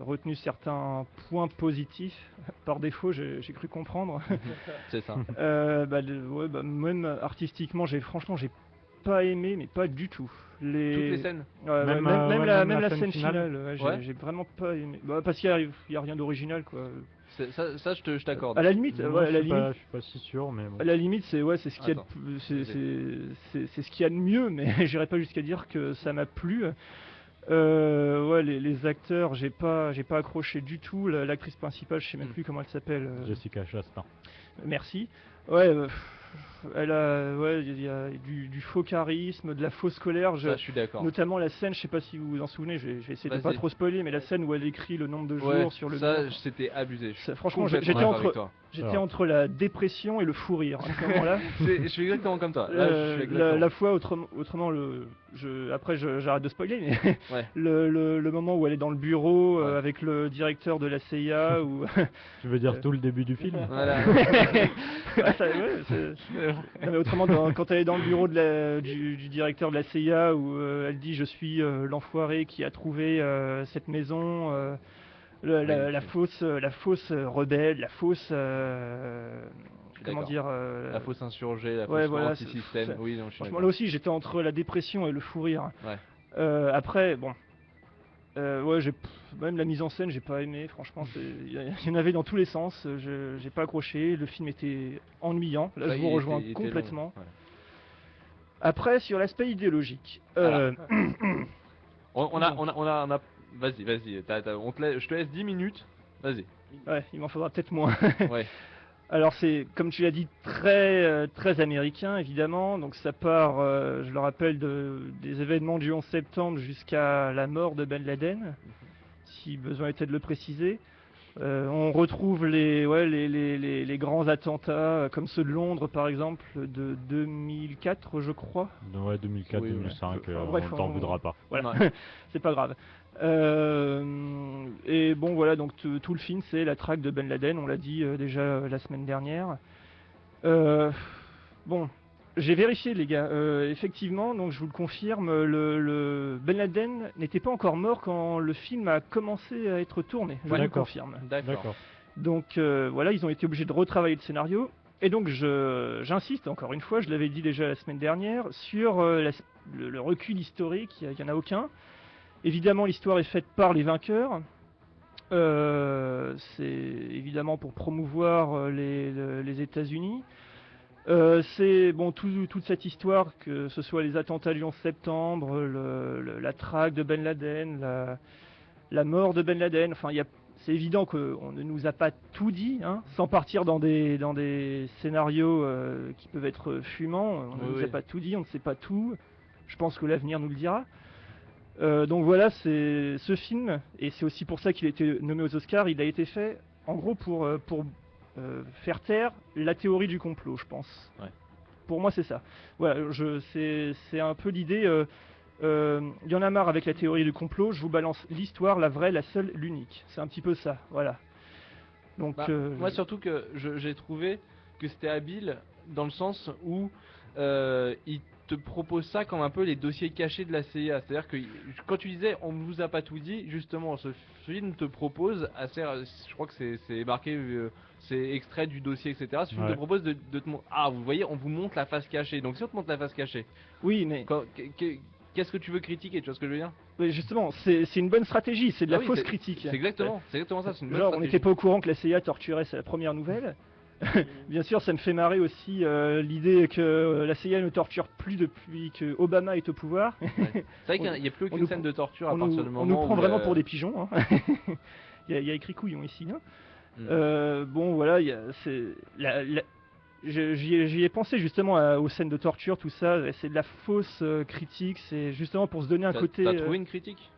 retenu certains points positifs. Par défaut, j'ai cru comprendre. C'est ça. Même artistiquement, franchement, j'ai pas aimé, mais pas du tout. Toutes les scènes. Ouais, Même, même même la scène finale, Ouais. j'ai vraiment pas aimé. Bah, parce qu'il y a rien d'original, quoi. Ça, je t'accorde. À la limite, Moi, ouais, je à la suis limite, pas, je suis pas si sûr, mais bon. à la limite, c'est ce qu'il y a de, Attends, c'est ce qu'il y a de mieux, mais j'irai pas jusqu'à dire que ça m'a plu. Les acteurs, j'ai pas accroché du tout. L'actrice principale, je sais même plus comment elle s'appelle. Jessica Chastain. Merci. Ouais, elle a, il y a du faux charisme, de la fausse colère. Ça, je suis d'accord. Notamment la scène, je sais pas si vous vous en souvenez, je vais essayer de pas Vas-y. trop spoiler, mais la scène où elle écrit le nombre de jours Ouais, sur le ça, mur. c'était abusé. Je suis Franchement, complètement j'étais d'accord entre- avec toi. J'étais Alors. entre la dépression et le fou rire à ce moment-là. Je suis exactement comme toi. Là, je suis exactement. La fois autrement après j'arrête de spoiler, mais Ouais. le moment où elle est dans le bureau Ouais. avec le directeur de la CIA ou Tu veux dire tout le début du film Voilà. Non, mais autrement quand elle est dans le bureau du directeur de la CIA où elle dit je suis l'enfoiré qui a trouvé cette maison, la fausse rebelle, la fausse comment d'accord. dire La fausse insurgée, la ouais, fausse voilà, anti-système. c'est- Oui, non, je suis franchement d'accord. là aussi j'étais entre la dépression et le fou rire. Ouais. Après bon même la mise en scène j'ai pas aimé, franchement il y en avait dans tous les sens, j'ai pas accroché, le film était ennuyant, là Ça, je vous il rejoins était long, complètement. ouais. Après sur l'aspect idéologique, Alors. On a. Vas-y. Je te laisse 10 minutes. Vas-y. ouais, il m'en faudra peut-être moins. Ouais. Alors c'est, comme tu l'as dit, très américain évidemment, donc ça part, je le rappelle, des événements du 11 septembre jusqu'à la mort de Ben Laden, si besoin était de le préciser. On retrouve les grands attentats, comme ceux de Londres par exemple, de 2004 je crois. Ouais, 2004, Oui, ouais. 2005, Bref, on t'en voudra pas. Voilà, Ouais. c'est pas grave. Et bon voilà, donc tout le film c'est la traque de Ben Laden, on l'a dit déjà la semaine dernière. Bon, j'ai vérifié les gars, effectivement, donc je vous le confirme, le Ben Laden n'était pas encore mort quand le film a commencé à être tourné, je vous le d'accord. confirme. D'accord. Donc voilà, ils ont été obligés de retravailler le scénario. Et donc j'insiste encore une fois, je l'avais dit déjà la semaine dernière, sur le recul historique, il n'y en a aucun. Évidemment l'histoire est faite par les vainqueurs. C'est évidemment pour promouvoir les États-Unis. C'est bon toute cette histoire, que ce soit les attentats du 11 septembre, la traque de Ben Laden, la mort de Ben Laden, enfin c'est évident qu'on ne nous a pas tout dit, hein, sans partir dans des scénarios qui peuvent être fumants. On ne nous a pas tout dit, on ne sait pas tout. Je pense que l'avenir nous le dira. Donc voilà, c'est ce film, et c'est aussi pour ça qu'il a été nommé aux Oscars. Il a été fait en gros pour faire taire la théorie du complot, je pense. Ouais. Pour moi, c'est ça. Voilà, c'est un peu l'idée. Il y en a marre avec la théorie du complot, je vous balance l'histoire, la vraie, la seule, l'unique. C'est un petit peu ça, voilà. Donc, Moi surtout que j'ai trouvé que c'était habile dans le sens où il te propose ça comme un peu les dossiers cachés de la CIA. C'est-à-dire que quand tu disais on ne vous a pas tout dit, justement ce film te propose assez, je crois que c'est marqué, c'est extrait du dossier, etc. Ce film te propose de te montrer, ah vous voyez, on vous montre la face cachée. Donc si on te montre la face cachée, oui mais... Qu'est-ce que tu veux critiquer, tu vois ce que je veux dire? Oui, justement, c'est une bonne stratégie, c'est de la fausse critique. C'est exactement ça, c'est une bonne Genre, on stratégie. n'était pas au courant que la CIA torturait, c'est la première nouvelle. Bien sûr, ça me fait marrer aussi l'idée que la CIA ne torture plus depuis que Obama est au pouvoir. Ouais. C'est vrai qu'il n'y a plus aucune scène de torture à On partir nous, du on moment nous prend où vraiment pour des pigeons. Hein. il y a écrit couillon ici. Hein. Bon, voilà, j'y ai pensé justement aux scènes de torture, tout ça. C'est de la fausse critique. C'est justement pour se donner un côté. T'as trouvé une critique?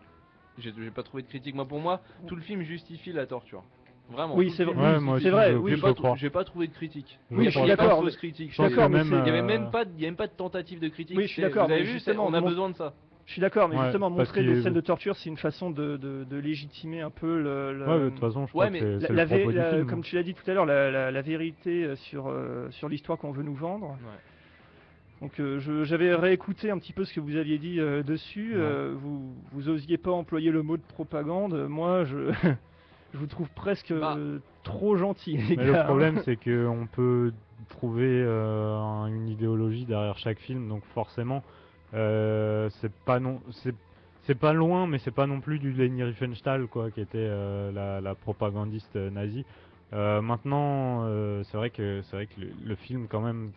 J'ai pas trouvé de critique. Moi, pour moi, tout le film justifie la torture. Vraiment. Oui, tout c'est le film vrai. Ouais, moi c'est aussi, vrai. je- Oui, J'ai je pas, crois. j'ai pas trouvé de critique. Oui, je suis Il y a pas d'accord, de mais- fausse critique. je suis d'accord, mais même, c'est- Il y avait même pas, de tentative de critique. Oui, je suis C'est- d'accord, Vous avez mais vu, justement, on a mon- besoin de ça. Je suis d'accord, mais Ouais, justement, parce montrer qu'il- des scènes de torture, c'est une façon de légitimer un peu Ouais, de toute façon, je crois Ouais, que mais c'est la- le la propos vé- du film. comme tu l'as dit tout à l'heure, la vérité sur l'histoire qu'on veut nous vendre. Ouais. Donc j'avais réécouté un petit peu ce que vous aviez dit dessus. Ouais. Vous osiez pas employer le mot de propagande. Moi, je, je vous trouve presque Bah. trop gentil, les Mais gars. le problème, c'est qu'on peut trouver une idéologie derrière chaque film, donc forcément, c'est pas loin, mais c'est pas non plus du Leni Riefenstahl, quoi, qui était la propagandiste nazie. Maintenant, c'est vrai que le film, quand même,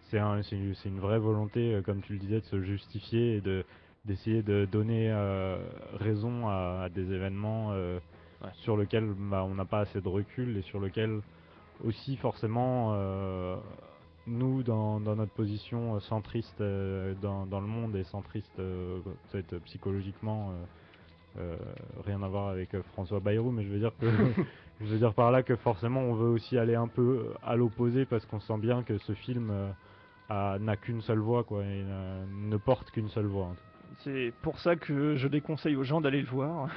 c'est une vraie volonté, comme tu le disais, de se justifier et d'essayer de donner raison à des événements sur lesquels on n'a pas assez de recul et sur lesquels aussi forcément nous dans notre position centriste dans le monde et centriste peut-être psychologiquement rien à voir avec François Bayrou, mais je veux dire que je veux dire par là que forcément on veut aussi aller un peu à l'opposé parce qu'on sent bien que ce film n'a qu'une seule voix, quoi, et ne porte qu'une seule voix, en tout cas. C'est pour ça que je déconseille aux gens d'aller le voir.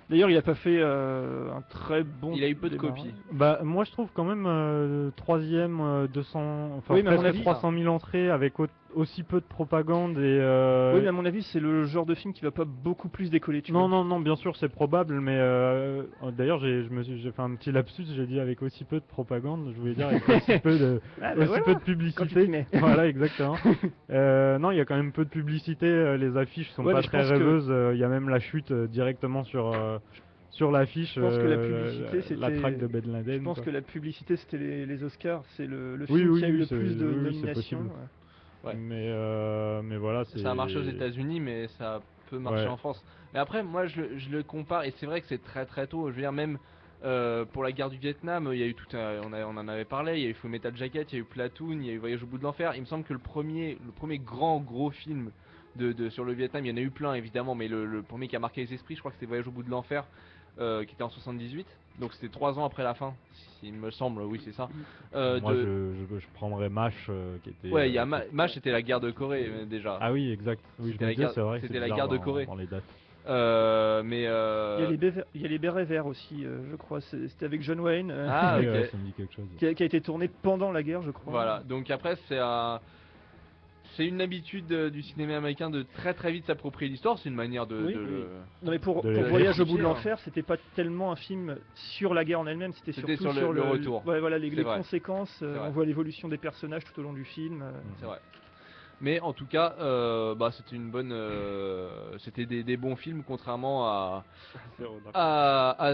D'ailleurs, il a pas fait un très bon. Il a eu peu de démarrage. copies. Bah moi je trouve quand même troisième 200, enfin Oui, mais à mon presque avis, 300 000 entrées avec aussi peu de propagande et Oui, mais à mon avis, c'est le genre de film qui va pas beaucoup plus décoller. Tu non, vois. non, bien sûr, c'est probable, mais d'ailleurs, j'ai fait un petit lapsus, j'ai dit avec aussi peu de propagande, je voulais dire avec aussi peu de, Ah, bah aussi voilà, peu de quand tu t'y publicité. mets. Voilà, exactement. Non, il y a quand même peu de publicité, les affiches sont Ouais, pas mais je très pense que- rêveuses, il y a même la chute directement sur l'affiche, Je pense que la publicité, la c'était- traque de Ben Laden. Je pense quoi. que la publicité, c'était les Oscars. C'est le Oui, film oui, qui a eu oui, le c'est- plus de oui, oui, c'est nominations. possible. Ouais. Mais voilà, c'est... Ça a marché aux États-Unis, mais ça peut marcher Ouais. en France. Mais après, moi, je le compare, et c'est vrai que c'est très très tôt. Je veux dire, même pour la guerre du Vietnam, il y a eu on en avait parlé. Il y a eu Full Metal Jacket, il y a eu Platoon, il y a eu Voyage au bout de l'enfer. Il me semble que le premier gros film sur le Vietnam, il y en a eu plein évidemment, mais le premier qui a marqué les esprits, je crois que c'était Voyage au bout de l'enfer, qui était en 78. Donc c'était 3 ans après la fin, s'il me semble. Oui, c'est ça. Moi, je prendrais MASH, qui était... Ouais, il y a MASH, c'était la guerre de Corée déjà. Ah oui, exact. Oui, je C'était me la disais, guerre- c'est vrai. c'était c'est la bizarre guerre de dans- Corée. dans les dates. Mais Il y a les bérets verts aussi, je crois. C'était avec John Wayne, Ah, Oui, ok. ouais, ça me dit quelque chose. qui a été tourné pendant la guerre, je crois. Voilà, donc après c'est une habitude du cinéma américain de très très vite s'approprier l'histoire, c'est une manière de... Oui, de oui. le- Non mais pour De les Voyage au bout de diversifier, l'enfer, c'était pas tellement un film sur la guerre en elle-même, c'était C'était surtout sur le retour. Ouais, voilà, C'est les vrai. conséquences. C'est vrai. On voit l'évolution des personnages tout au long du film. C'est vrai. Mais en tout cas, c'était une bonne... c'était des bons films, contrairement à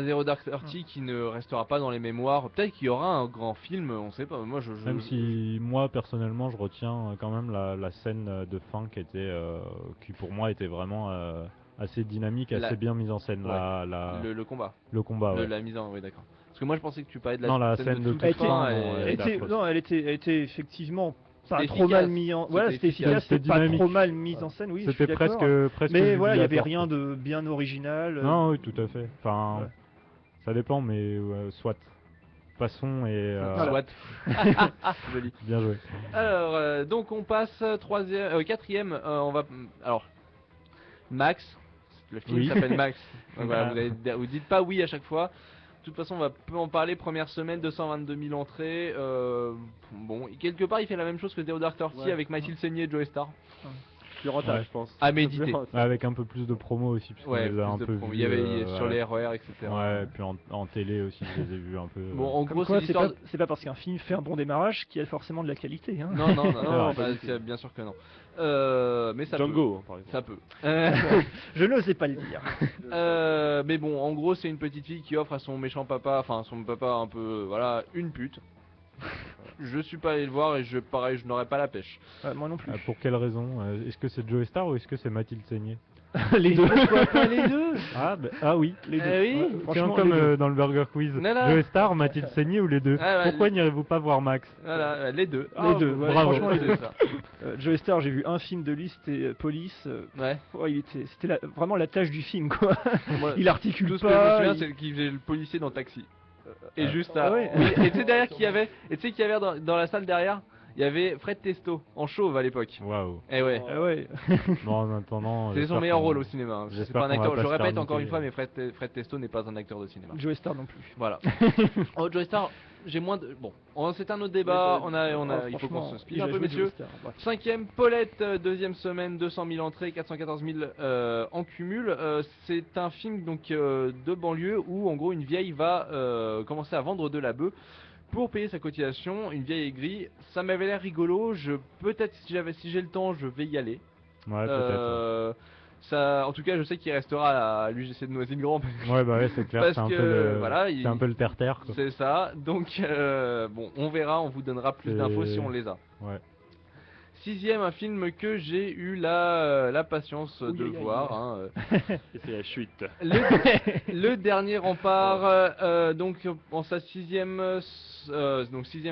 Zero Dark Thirty, qui ne restera pas dans les mémoires. Peut-être qu'il y aura un grand film, on sait pas. Moi, Même si moi personnellement je retiens quand même la scène de fin qui pour moi était vraiment assez dynamique, La- assez bien mise en scène. Ouais. Le combat. Le combat, ouais. La mise en... Oui, d'accord. Parce que moi, je pensais que tu parlais de Non, la scène scène de toute toute fin. fin, et- non, Elle était, affreuse. non, elle était effectivement pas C'était trop efficace. mal mise en. Voilà, C'était c'était efficace, efficace. c'était pas C'était trop dynamique. mal mise en scène, oui. je suis C'était d'accord. presque Mais voilà, il y avait jubilatoire, rien de bien original. Non, oui, tout à fait. Enfin, Ouais. ça dépend, mais soit. Passons et Voilà. Soit. Joli. bien joué. Alors, donc on passe quatrième. On va. Alors, Max. Le film Oui. s'appelle Max. Donc voilà, Ah. vous dites pas oui à chaque fois. De toute façon, on va peu en parler. Première semaine, 222 000 entrées. Bon, quelque part, il fait la même chose que Zero Dark Thirty Ouais. avec Mathilde Seigné et Joe Star. Plus rentable, Ouais. je pense. À méditer. Plus rentable. Avec un peu plus de promo aussi, puisqu'on Ouais, les a un plus de peu promo. vus. Il y avait sur ouais. les RER, etc. Ouais, puis en télé aussi, je les ai vus un peu. Bon, en Comme gros, quoi, c'est c'est l'histoire. pas parce qu'un film fait un bon démarrage qu'il y a forcément de la qualité. Hein. Non, non, non, C'est non, vrai. bah, bien sûr que non. Mais ça Django, par peut. exemple. Ça peut. Je n'osais pas le dire. Mais bon, en gros, c'est une petite fille qui offre à son méchant papa, enfin son papa un peu, voilà, une pute. Je suis pas allé le voir et pareil, je n'aurais pas la pêche. Moi non plus. Pour quelle raison Est-ce que c'est Joe Star ou est-ce que c'est Mathilde Seigné Les deux, pourquoi pas les deux? Ah oui. Les deux. oui. Ouais, Tiens, franchement, comme les deux. dans le Burger Quiz. Non, non. Joe Star, Mathilde Seigny ou les deux? Ah, ouais, Pourquoi n'irez-vous pas voir Max? Voilà, les deux. Les deux, ouais, bravo. franchement les deux. C'est ça. Joey Star, j'ai vu un film de lui, c'était Police. Ouais. C'était vraiment la tâche du film, quoi. Moi, Il articule Tout ce que je me pas. souviens, il- c'est qu'il faisait le policier dans Taxi. Et juste Ah à. ouais. Oui, et tu sais derrière qui y avait. Et tu sais qu'il y avait dans la salle derrière, il y avait Fred Testo en chauve à l'époque. Waouh. Eh ouais. Ah ouais. Bon, en attendant. C'est son j'espère meilleur qu'on- rôle au cinéma. Hein. C'est j'espère pas un qu'on va acteur. pas Je se répète faire encore une niquer. fois, mais Fred Testo n'est pas un acteur de cinéma. Joey Star non plus. Voilà. Oh, Joey Star, j'ai moins de. Bon, c'est un autre débat. Il faut qu'on se speed un peu, messieurs. 5ème, Paulette, deuxième semaine, 200 000 entrées, 414 000 en cumul. C'est un film donc de banlieue où en gros une vieille va commencer à vendre de la bœuf pour payer sa cotisation. Une vieille aigrie. Ça m'avait l'air rigolo. Peut-être si j'ai le temps, je vais y aller. Ouais, peut-être. Ça, en tout cas, je sais qu'il restera à l'UGC de Noisy-le-Grand. Ouais, bah ouais, c'est clair. Parce C'est un que, peu le. voilà, C'est un peu le terre-terre, quoi. C'est ça. Donc bon, on verra. On vous donnera plus C'est- d'infos si on les a. Ouais. 6ème, un film que j'ai eu la patience de Ouh, aïe, aïe, voir. aïe. Hein, Et c'est la chute. le dernier rempart, donc en sa sixième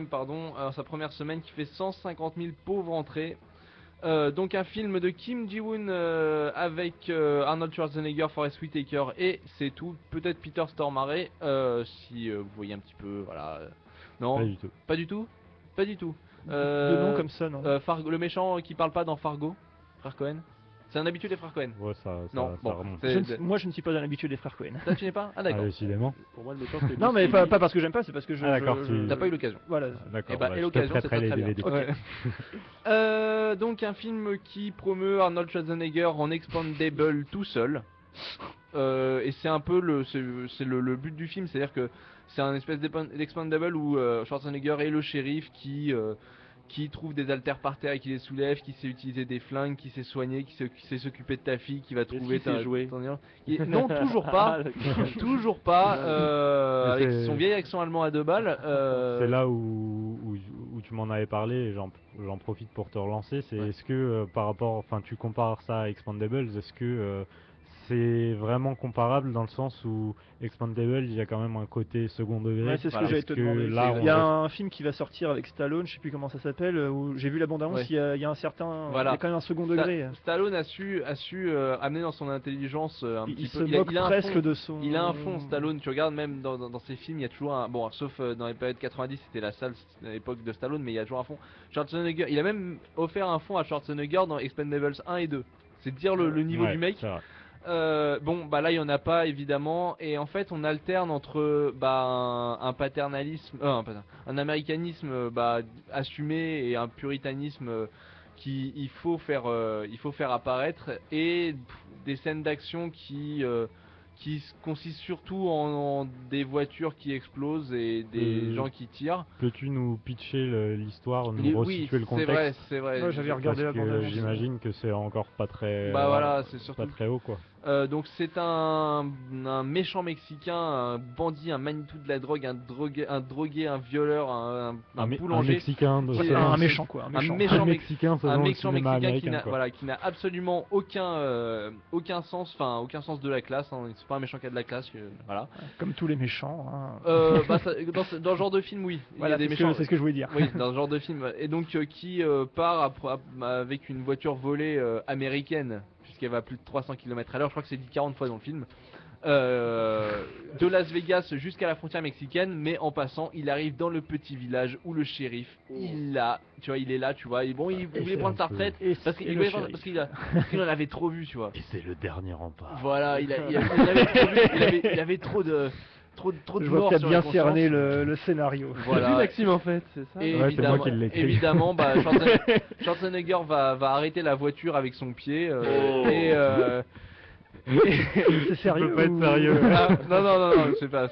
pardon, sa première semaine qui fait 150 000 pauvres entrées. Donc un film de Kim Ji-woon avec Arnold Schwarzenegger, Forest Whitaker et c'est tout. Peut-être Peter Stormare si vous voyez un petit peu, voilà. Non, Pas du tout. pas du tout, pas du tout. De nom comme ça, non. Fargo, le méchant qui parle pas dans Fargo, frère Cohen. C'est un habitué des frères Cohen. Ouais, ça Non, ça bon, remonte. Moi, je ne suis pas dans l'habitude des frères Cohen. Ça, tu n'es pas? Ah Ah, d'accord. décidément. Pour moi, le méchant, c'est Non, mais pas parce que j'aime pas, c'est parce que je. Ah, d'accord, tu- T'as pas eu l'occasion. Voilà. D'accord. Eh bah, bah, et je te l'occasion, c'est prêterai très, les très DVD. bien. Ouais. Donc un film qui promeut Arnold Schwarzenegger en expandable tout seul. Et c'est un peu le but du film, c'est-à-dire que c'est un espèce d'expandable où Schwarzenegger est le shérif qui trouve des haltères par terre et qui les soulève, qui sait utiliser des flingues, qui sait soigner, qui sait s'occuper de ta fille, qui va trouver qu'il sait jouer Non, toujours pas. Toujours pas. Mais Avec c'est- son vieil accent allemand à 2 balles. C'est là où tu m'en avais parlé, et j'en profite pour te relancer. C'est Ouais. est-ce que par rapport, enfin tu compares ça à Expandables, est-ce que c'est vraiment comparable dans le sens où Expandables il y a quand même un côté second degré. Ouais, c'est ce Voilà. que j'allais Est-ce te que demander. là, Il y a on- un film qui va sortir avec Stallone, je sais plus comment ça s'appelle, où j'ai vu la bande-annonce, Ouais. il y a un certain. Voilà. Il y a quand même un second degré. Stallone a su amener dans son intelligence un Il petit se peu. moque a un presque fond. de son. Il a un fond, Stallone. Tu regardes même dans ses films, il y a toujours un. Bon, sauf dans les périodes 90, c'était la salle à l'époque de Stallone, mais il y a toujours un fond. Schwarzenegger, il a même offert un fond à Schwarzenegger dans Expendables 1 et 2. C'est dire le niveau Ouais, du mec. c'est vrai. Bon, bah là, il y en a pas évidemment, et en fait, on alterne entre un paternalisme, un américanisme assumé et un puritanisme il faut faire apparaître, et des scènes d'action qui consistent surtout en des voitures qui explosent et des gens qui tirent. Peux-tu nous pitcher l'histoire, nous Oui, resituer le contexte? c'est vrai. Ouais, j'avais regardé Parce la que bande-annonce. j'imagine que c'est encore pas très. Bah voilà, c'est pas surtout très haut quoi. donc c'est un méchant mexicain, un bandit, un Manitou de la drogue, un drogué, un violeur, un Un boulanger, Mexicain. Ouais, C'est un méchant quoi. Un méchant. méchant Un Mexicain, selon un le méchant cinéma mexicain qui américain, n'a quoi. qui n'a absolument aucun sens de la classe. Hein. C'est pas un méchant qui a de la classe, voilà. Comme tous les méchants. Hein. Dans ce genre de film, oui. Il y Voilà, a des c'est ce méchants. c'est ce que je voulais dire. Oui, dans ce genre de film. Et donc qui part avec une voiture volée américaine, puisqu'elle va à plus de 300 km/h, je crois que c'est dit 40 fois dans le film, de Las Vegas jusqu'à la frontière mexicaine, mais en passant, il arrive dans le petit village où le shérif, il est là, tu vois, et bon, il voulait c'est prendre sa un peu- retraite, Et parce et qu'il le voulait shérif. parce qu'il en avait trop vu, tu vois. Et c'est le dernier rempart. Voilà, il avait trop vu, il avait trop de Je vois morts que t'as sur bien la cerné conscience. le scénario. Voilà. C'est Maxime en fait, c'est ça. Et Ouais, c'est moi qui l'ai écrit. évidemment, Schwarzenegger va arrêter la voiture avec son pied C'est sérieux peut pas être ou- sérieux. non, c'est pas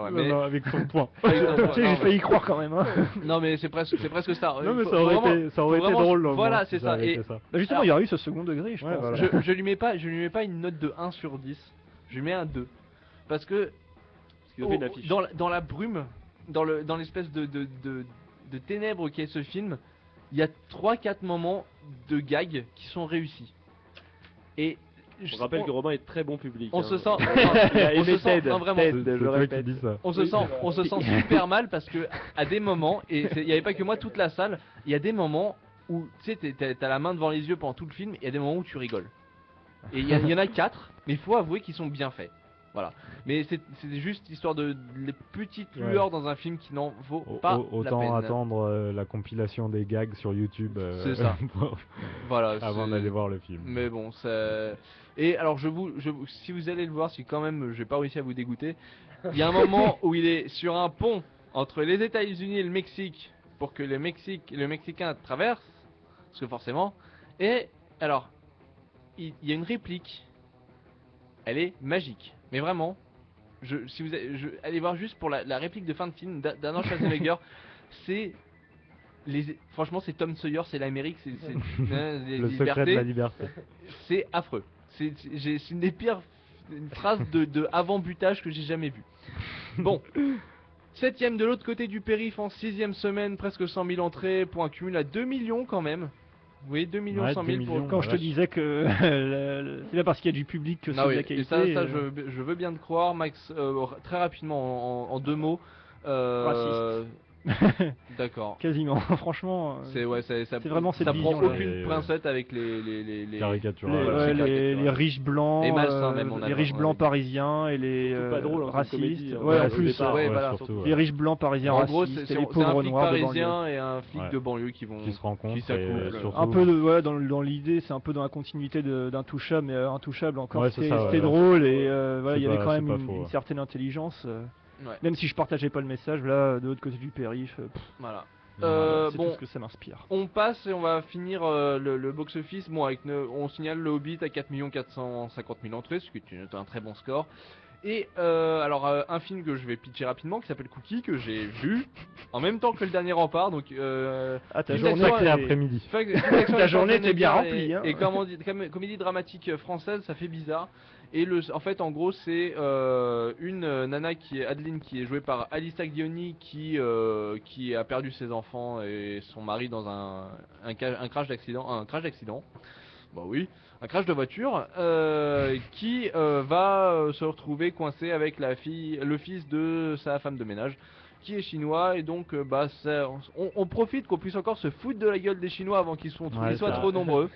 vrai. Non, Mais non, avec son point. avec son poing, Tu sais, j'ai failli y croire quand même. Hein. non, mais c'est presque ça. Non mais Faut ça aurait vraiment- été, ça aurait faut été vraiment- drôle. au Voilà, moins, c'est si ça. avait Et été ça. Bah justement, Alors- il y aurait eu ce second degré, je Ouais, pense. voilà. je lui mets pas une note de 1 sur 10. Je lui mets un 2 parce que Il a fait une affiche. dans la brume, dans l'espèce de ténèbres qu'est ce film, il y a 3-4 moments de gags qui sont réussis. Et Je rappelle que Romain est très bon public. on hein. se sent, Il a on se aimé sent, Ted. non, vraiment, Ted, C'est je le toi qui répète. dis ça. on se sent super mal parce que à des moments, et il n'y avait pas que moi, toute la salle, il y a des moments où tu sais, t'as la main devant les yeux pendant tout le film, et il y a des moments où tu rigoles. Et il y en a 4, mais il faut avouer qu'ils sont bien faits. Voilà. Mais c'est juste histoire de les petites Ouais. lueurs dans un film qui n'en vaut pas la Autant peine. attendre la compilation des gags sur YouTube C'est ça. Voilà. avant c'est- d'aller voir le film. Mais bon, ça. Et alors, si vous allez le voir, si quand même j'ai pas réussi à vous dégoûter, il y a un moment où il est sur un pont entre les États-Unis et le Mexique pour que le Mexicain traverse, parce que forcément. Et alors, il y a une réplique. Elle est magique, mais vraiment. Si vous allez voir juste pour la réplique de fin de film d'Arnold Schwarzenegger, c'est franchement c'est Tom Sawyer, c'est l'Amérique, c'est les Le secret de libertés. la liberté. C'est affreux. C'est une des pires une phrase de avant-butage que j'ai jamais vue. Bon. 7ème de l'autre côté du périph' en 6ème semaine, presque 100 000 entrées pour un cumul à 2 millions quand même. Oui, 2 millions Ouais, 100 2 000 pour... millions. Quand je te vache. disais que c'est pas parce qu'il y a du public que c'est Ah de oui, la et qualité. ça je veux bien te croire, Max, très rapidement, en 2 mots. D'accord. Quasiment, franchement. C'est ouais, ça vraiment cette ça prend vision-là. aucune princette avec les Caricature. Les, voilà, ouais, c'est les caricatural. riches blancs, Et malsains, même, on a les riches le- blancs ouais. parisiens et les Surtout pas drôle, hein, c'est une racistes. comédie, hein. Ouais, en Ouais, plus, départ, ouais, Ouais, voilà. surtout, les ouais. riches blancs parisiens En gros, racistes c'est et les un pauvres flic noirs de banlieue. parisien et un flic Ouais. de banlieue qui vont Qui se rencontrent qui s'accouplent. et surtout- Un peu de, ouais, dans l'idée, c'est un peu dans la continuité d'Intouchable, mais Intouchable encore, Ouais, c'est c'était ça, ouais. c'était drôle et voilà, C'est il y avait pas- quand c'est même pas une, faux, une ouais. certaine intelligence. Ouais. Même si je partageais pas le message, là, de l'autre côté du périph', Voilà. c'est Bon, tout ce que ça m'inspire. on passe et on va finir le box-office. Bon, on signale le Hobbit à 4 450 000 entrées, ce qui est un très bon score. Et alors, un film que je vais pitcher rapidement qui s'appelle Cookie, que j'ai vu en même temps que le dernier Rempart. Donc, Ah, ta film journée, d'action Sacré et- après-midi. Ta journée était bien Schwarzenegger remplie, hein. Et comédie dramatique française, ça fait bizarre. Et en fait, en gros, c'est une nana qui est Adeline, qui est jouée par Alice Taglioni, qui a perdu ses enfants et son mari dans un crash d'accident. Bah oui, un crash de voiture, qui va se retrouver coincé avec le fils de sa femme de ménage, qui est chinois, et donc on profite qu'on puisse encore se foutre de la gueule des Chinois avant qu'ils soient Ouais, ça. trop nombreux,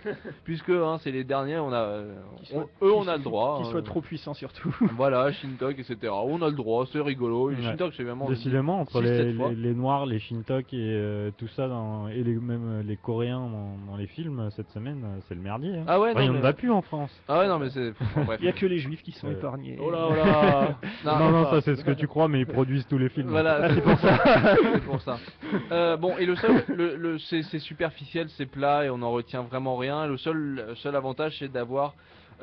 puisque c'est les derniers, on a le droit. Qu'ils soient trop puissants surtout. Voilà, Shintok, etc. On a le droit, c'est rigolo. Et Ouais. Shintok, c'est vraiment. Décidément, entre 6-7 fois. les Noirs, les Shintok et tout ça, et même les Coréens dans les films cette semaine, c'est le merdier. Hein. Ah ouais, Enfin, il non, n'y en mais... a plus en France. Ah ouais, non, mais c'est. Bon, bref. Il y a que les juifs qui sont Ouais. épargnés. Oh là, oh là. Non, ça c'est ce que tu crois, mais ils produisent tous les films. Voilà, c'est pour ça. C'est pour ça. Bon, et le seul, c'est superficiel, c'est plat et on n'en retient vraiment rien. Le seul avantage, c'est d'avoir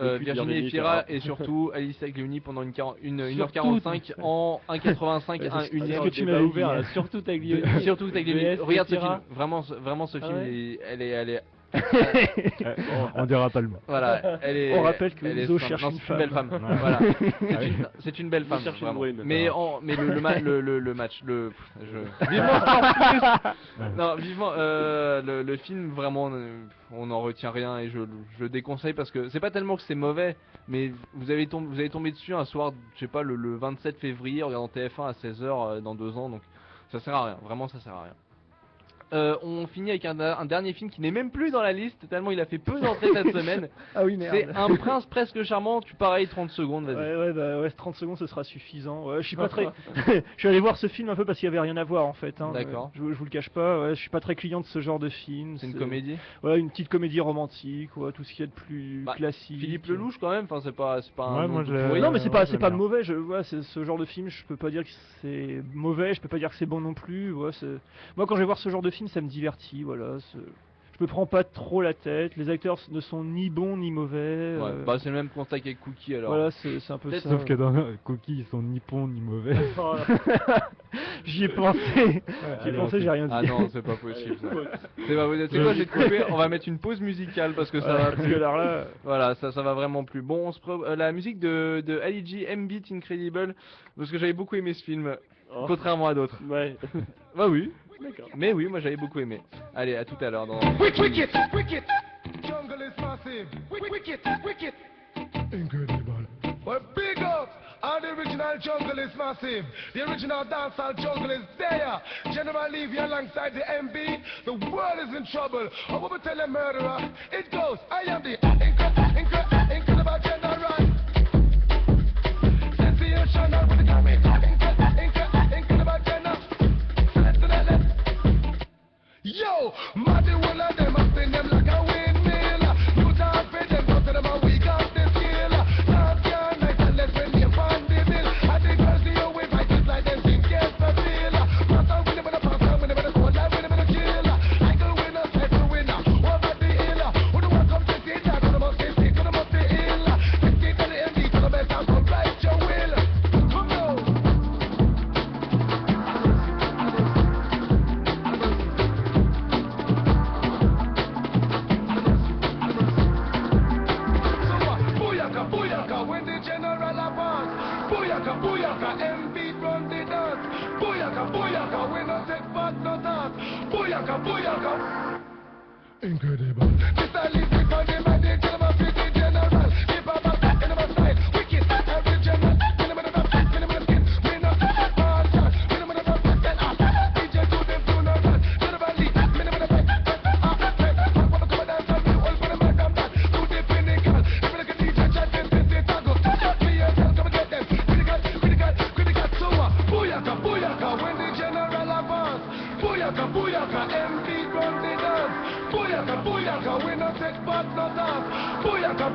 Le cul de Virginie Virginie Efira Efira. et surtout Alice Taglioni pendant une Surtout. 1h45 en 1,85, Ouais, c'est ce 1,1. que tu m'avais ouvert, dit. là, surtout Taglioni. Surtout Taglioni. VS Regarde ce Efira. film. Vraiment ce Ah film, ouais elle est On dira pas le mot. voilà, elle est. On rappelle que elle est Enzo simple. cherche Non, une c'est une belle femme. femme. Ouais. Voilà. Ah oui. C'est une belle femme. cherche une vraiment. brune. Mais le match, vivement non, vivement le film vraiment, on n'en retient rien et je le déconseille parce que c'est pas tellement que c'est mauvais, mais vous allez tomber dessus un soir, je sais pas, le 27 février en regardant TF1 à 16h dans 2 ans, donc ça sert à rien. Vraiment, ça sert à rien. On finit avec un dernier film qui n'est même plus dans la liste tellement il a fait peu d'entrées cette semaine. Ah oui, merde. C'est Un prince presque charmant. Pareil 30 secondes, vas-y. Ouais, 30 secondes ce sera suffisant. Ouais, je suis pas très. Je suis allé voir ce film un peu parce qu'il y avait rien à voir en fait. Hein. D'accord. Je vous le cache pas. Ouais, je suis pas très client de ce genre de film. C'est une comédie. Ouais, une petite comédie romantique. Ouais, tout ce qu'il y a de plus Bah, classique. Philippe Lelouch quand même. Enfin c'est pas un Ouais, nom moi, tout je l'ai- pourri. Non mais c'est pas j'aime pas bien. mauvais. C'est ce genre de film. Je peux pas dire que c'est mauvais. Je peux pas dire que c'est bon non plus. Ouais, moi quand je vais voir ce genre de film, ça me divertit. Voilà. Je me prends pas trop la tête. Les acteurs ne sont ni bons ni mauvais. Ouais, bah c'est le même constat qu'avec Cookie alors. voilà, c'est un peu Peut-être ça. Sauf que dans Cookie, ils sont ni bons ni mauvais. J'y ai pensé. J'y ai allez, pensé, on j'ai rien dit. Ah non, c'est pas possible ça. C'est pas possible. C'est quoi, j'ai trouvé, on va mettre une pause musicale parce que ça Voilà, va parce plus. que alors là, Voilà, ça va vraiment plus. Bon, la musique de Ali G, M-Beat Incredible, parce que j'avais beaucoup aimé ce film, Oh. contrairement à d'autres. Ouais. Bah oui, D'accord. mais oui, moi j'avais beaucoup aimé. Allez, à tout à l'heure dans... Wicked, wicked. Jungle is massive. Wicked, wicked. Incredible. Well, big up! And the original jungle is massive. The original dancehall jungle is there. General Levy alongside the MB. The world is in trouble. I want to tell you, murderer. It goes. I am the incredible general. Sensational with the camera. Incredible general. Yo, Maddy, one of them, I spin them like a windmill. You talk for them, but to them, we got the skill. Last year, night, and let's win the the bill. I think I'll see you with my kids like them, think yes, I feel. Master, win them in the past, win them in the cold, win them in the chill. I go winner, set the winner, over the hill. Who the one come to see that, who the must be sick, who the must be ill. Let's get to the MD, to the best, I'll come right your will. Come now. Booyaka, when the general advance. Booyaka, booyaka, MB run the dance. Booyaka, we no take back no dance. Booyaka. Incredible. This I live with on the man, they tell them the general. Keep a back in my side. Wicked, every general. Minimum of the minimum of skin. We no ball shot. Minimum of the then DJ to them do no run. General lead, minimum of the what come down to me, all for the man come back. To the pinnacle. If you look at DJ chat, them they tackle. Shot me yourself, come and get them. Critical, so booyaka, when the general advance. Booyaka, MB run the dance. Booyaka, we no take back no dance. Booyaka.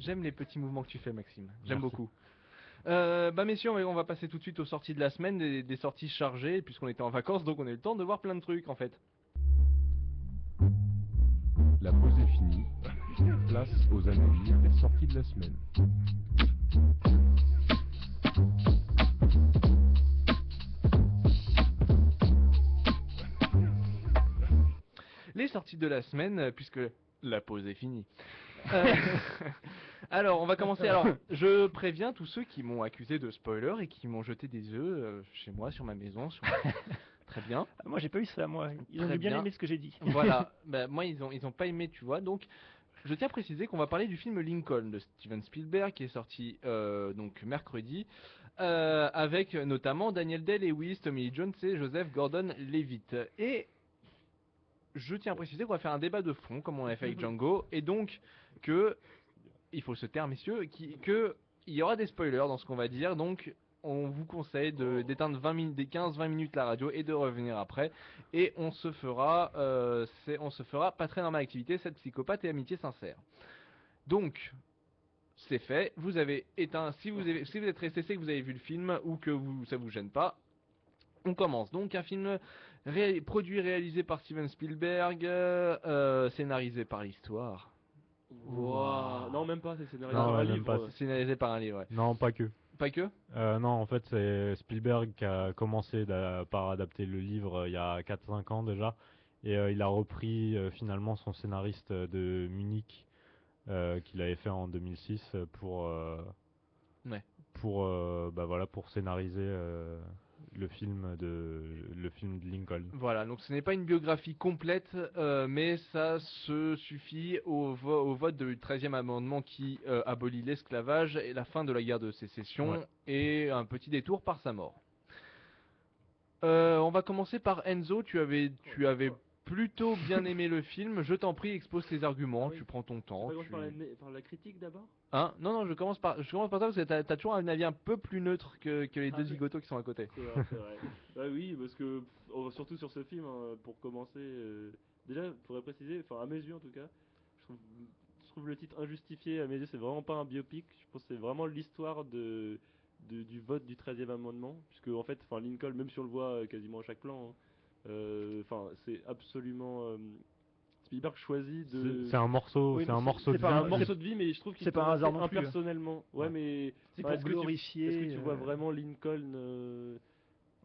J'aime les petits mouvements que tu fais, Maxime. J'aime Merci. beaucoup. Messieurs, on va passer tout de suite aux sorties de la semaine, des sorties chargées, puisqu'on était en vacances, donc on a eu le temps de voir plein de trucs en fait. La pause est finie. Place aux analyses des sorties de la semaine. Les sorties de la semaine, puisque la pause est finie. Alors, on va commencer. Alors, je préviens tous ceux qui m'ont accusé de spoiler et qui m'ont jeté des œufs chez moi, sur ma maison. Très bien. Moi, j'ai pas eu ça, moi. Ils ont Très bien bien. aimé ce que j'ai dit. Voilà. Moi, ils ont pas aimé, tu vois. Donc, je tiens à préciser qu'on va parler du film Lincoln de Steven Spielberg qui est sorti donc mercredi, avec notamment Daniel Day-Lewis, Tommy Lee Jones et Joseph Gordon-Levitt. Et je tiens à préciser qu'on va faire un débat de fond, comme on a fait avec Django, et donc que, il faut se taire messieurs, que il y aura des spoilers dans ce qu'on va dire, donc on vous conseille d'éteindre 15-20 minutes la radio et de revenir après. Et on se fera Pas très normale activité, cette psychopathe et amitié sincère. Donc, c'est fait. Vous avez éteint. Si vous êtes resté, c'est que vous avez vu le film ou que ça vous gêne pas. On commence. Donc, un film produit et réalisé par Steven Spielberg, scénarisé par l'histoire. Wow. Non, même pas, c'est scénarisé Non, par un même livre. pas. Scénarisé par un livre, ouais. Non, pas que. Pas que Non, en fait, c'est Spielberg qui a commencé par adapter le livre il y a 4-5 ans déjà. Et il a repris finalement son scénariste de Munich qu'il avait fait en 2006 Ouais. pour scénariser le film de Lincoln. Voilà, donc ce n'est pas une biographie complète, mais ça se suffit au vote du 13e amendement qui abolit l'esclavage et la fin de la guerre de sécession Ouais. et un petit détour par sa mort. On va commencer par Enzo, tu avais plutôt bien aimé le film, je t'en prie, expose tes arguments, Oui. tu prends ton On temps. va commencer par la critique d'abord. Hein non, je commence par ça parce que t'as toujours un avis un peu plus neutre que les Ah deux oui. zigotos qui sont à côté. C'est vrai, c'est vrai. Bah oui, parce que surtout sur ce film, hein, pour commencer, déjà, il faudrait préciser, enfin à mes yeux en tout cas, je trouve le titre injustifié. À mes yeux, c'est vraiment pas un biopic. Je pense que c'est vraiment l'histoire du vote du 13e amendement, puisque en fait, enfin Lincoln, même si on le voit quasiment à chaque plan, hein, enfin c'est absolument Spielberg choisit de. C'est un morceau, Oui, c'est mais un morceau de C'est pas un vie. morceau de vie, mais je trouve qu'il c'est pas un hasard non plus, hein. impersonnellement. Ouais, mais C'est enfin, pour glorifier, Est-ce que tu vois euh, vraiment Lincoln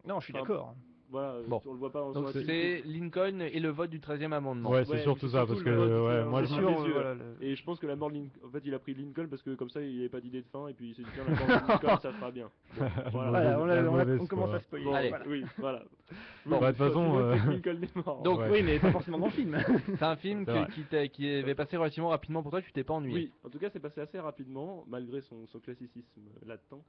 Non, je suis Enfin, d'accord. Voilà, Bon. on le voit pas en Donc sur la c'est Lincoln et le vote du 13e amendement. Ouais, c'est Ouais, surtout mais ça, surtout parce que le vote, ouais, c'est moi un je peu sûr, des yeux, voilà, Et je pense que la mort de Lincoln, en fait, il a pris Lincoln parce que comme ça, il avait pas d'idée de fin et puis il s'est dit tiens, la mort de Lincoln, ça sera bien. Bon, voilà. Voilà, mauvaise on commence foi. à spoiler. Bon, Allez. Voilà. oui, voilà. Bon, bah, de toute façon, tu vois, c'est que Lincoln est mort. Donc, Ouais. Oui, mais pas forcément dans le film. C'est un film C'est vrai. qui avait passé relativement rapidement pour toi, tu t'es pas ennuyé. Oui, en tout cas, c'est passé assez rapidement, malgré son classicisme latent.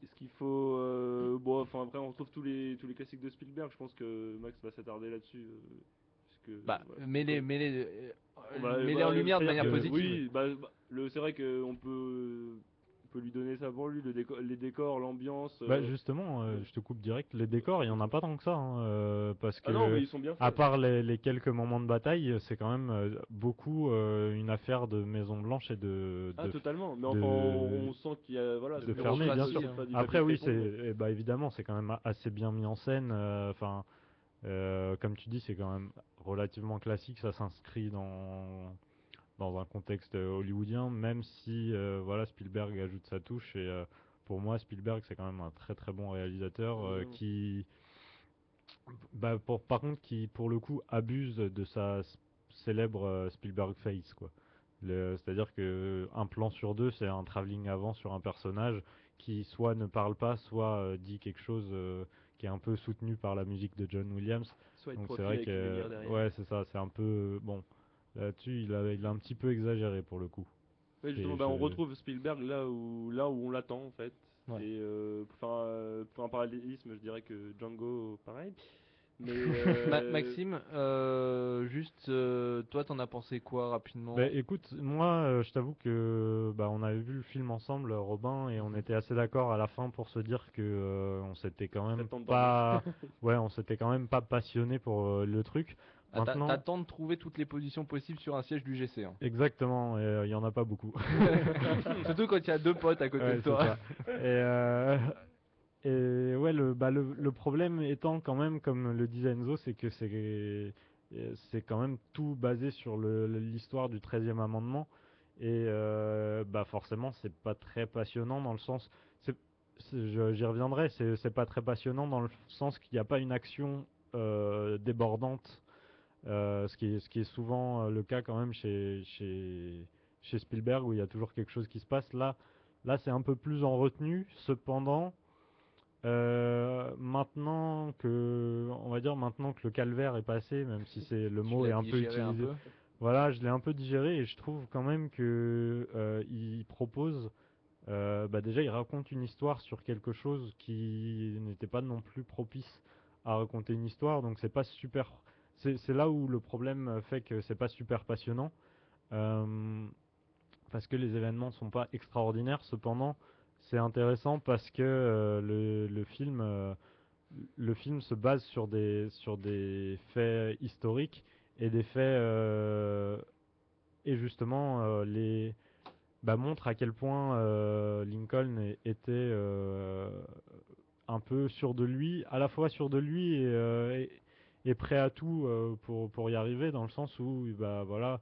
Est-ce qu'il faut bon, enfin après on retrouve tous les classiques de Spielberg. Je pense que Max va s'attarder là-dessus. Puisque, Bah, voilà. mets-les On va en lumière de faire manière que- positive. Oui, c'est vrai qu'on peut lui donner ça pour lui, les décors, l'ambiance. Bah justement, je te coupe direct, les décors, il y en a pas tant que ça, hein, parce que Ah non, mais ils sont bien faits. à part les quelques moments de bataille, c'est quand même beaucoup une affaire de Maison Blanche et Ah totalement, mais de- enfin on sent qu'il y a voilà. de c'est fermer, bien bureaucratie, sûr. c'est pas du Après oui, papier crépon, c'est bah évidemment, c'est quand même assez bien mis en scène. Enfin, comme tu dis, c'est quand même relativement classique, ça s'inscrit dans un contexte hollywoodien, même si voilà, Spielberg ajoute sa touche et pour moi Spielberg c'est quand même un très très bon réalisateur qui par contre qui pour le coup abuse de sa célèbre Spielberg face quoi. C'est-à-dire que un plan sur deux c'est un travelling avant sur un personnage qui soit ne parle pas, soit dit quelque chose qui est un peu soutenu par la musique de John Williams. soit il Donc c'est profite vrai avec une lumière derrière. ouais c'est ça, c'est un peu bon. Là-dessus, il a un petit peu exagéré pour le coup. Ouais, justement, Et bah, on je- retrouve Spielberg là où on l'attend en fait. Ouais. Et pour faire un parallélisme, je dirais que Django, pareil. Mais Maxime, juste, toi t'en as pensé quoi rapidement? Bah, écoute, moi, je t'avoue que on avait vu le film ensemble, Robin, et on était assez d'accord à la fin pour se dire que on s'était quand même Septembre pas, ouais, on s'était quand même pas passionné pour le truc. Ah, Maintenant, t'attends de trouver toutes les positions possibles sur un siège du GC. Hein. exactement, et il y en a pas beaucoup. Surtout quand il y a deux potes à côté Ouais, de c'est toi. ça. Et ouais, le problème étant quand même, comme le disait Enzo, c'est que c'est quand même tout basé sur l'histoire du 13e amendement. Et forcément, c'est pas très passionnant dans le sens. J'y reviendrai, c'est pas très passionnant dans le sens qu'il n'y a pas une action débordante, ce qui est souvent le cas quand même chez Spielberg, où il y a toujours quelque chose qui se passe. Là, c'est un peu plus en retenue. Cependant, maintenant que le calvaire est passé, même si le Tu mot l'as est un peu digéré un utilisé, peu. voilà, je l'ai un peu digéré et je trouve quand même que il propose, déjà, il raconte une histoire sur quelque chose qui n'était pas non plus propice à raconter une histoire, donc c'est pas super. C'est là où le problème fait que c'est pas super passionnant, parce que les événements sont pas extraordinaires. Cependant, c'est intéressant parce que le film se base sur des faits historiques et des faits et justement montre à quel point Lincoln était un peu sûr de lui, à la fois sûr de lui et prêt à tout pour y arriver, dans le sens où voilà,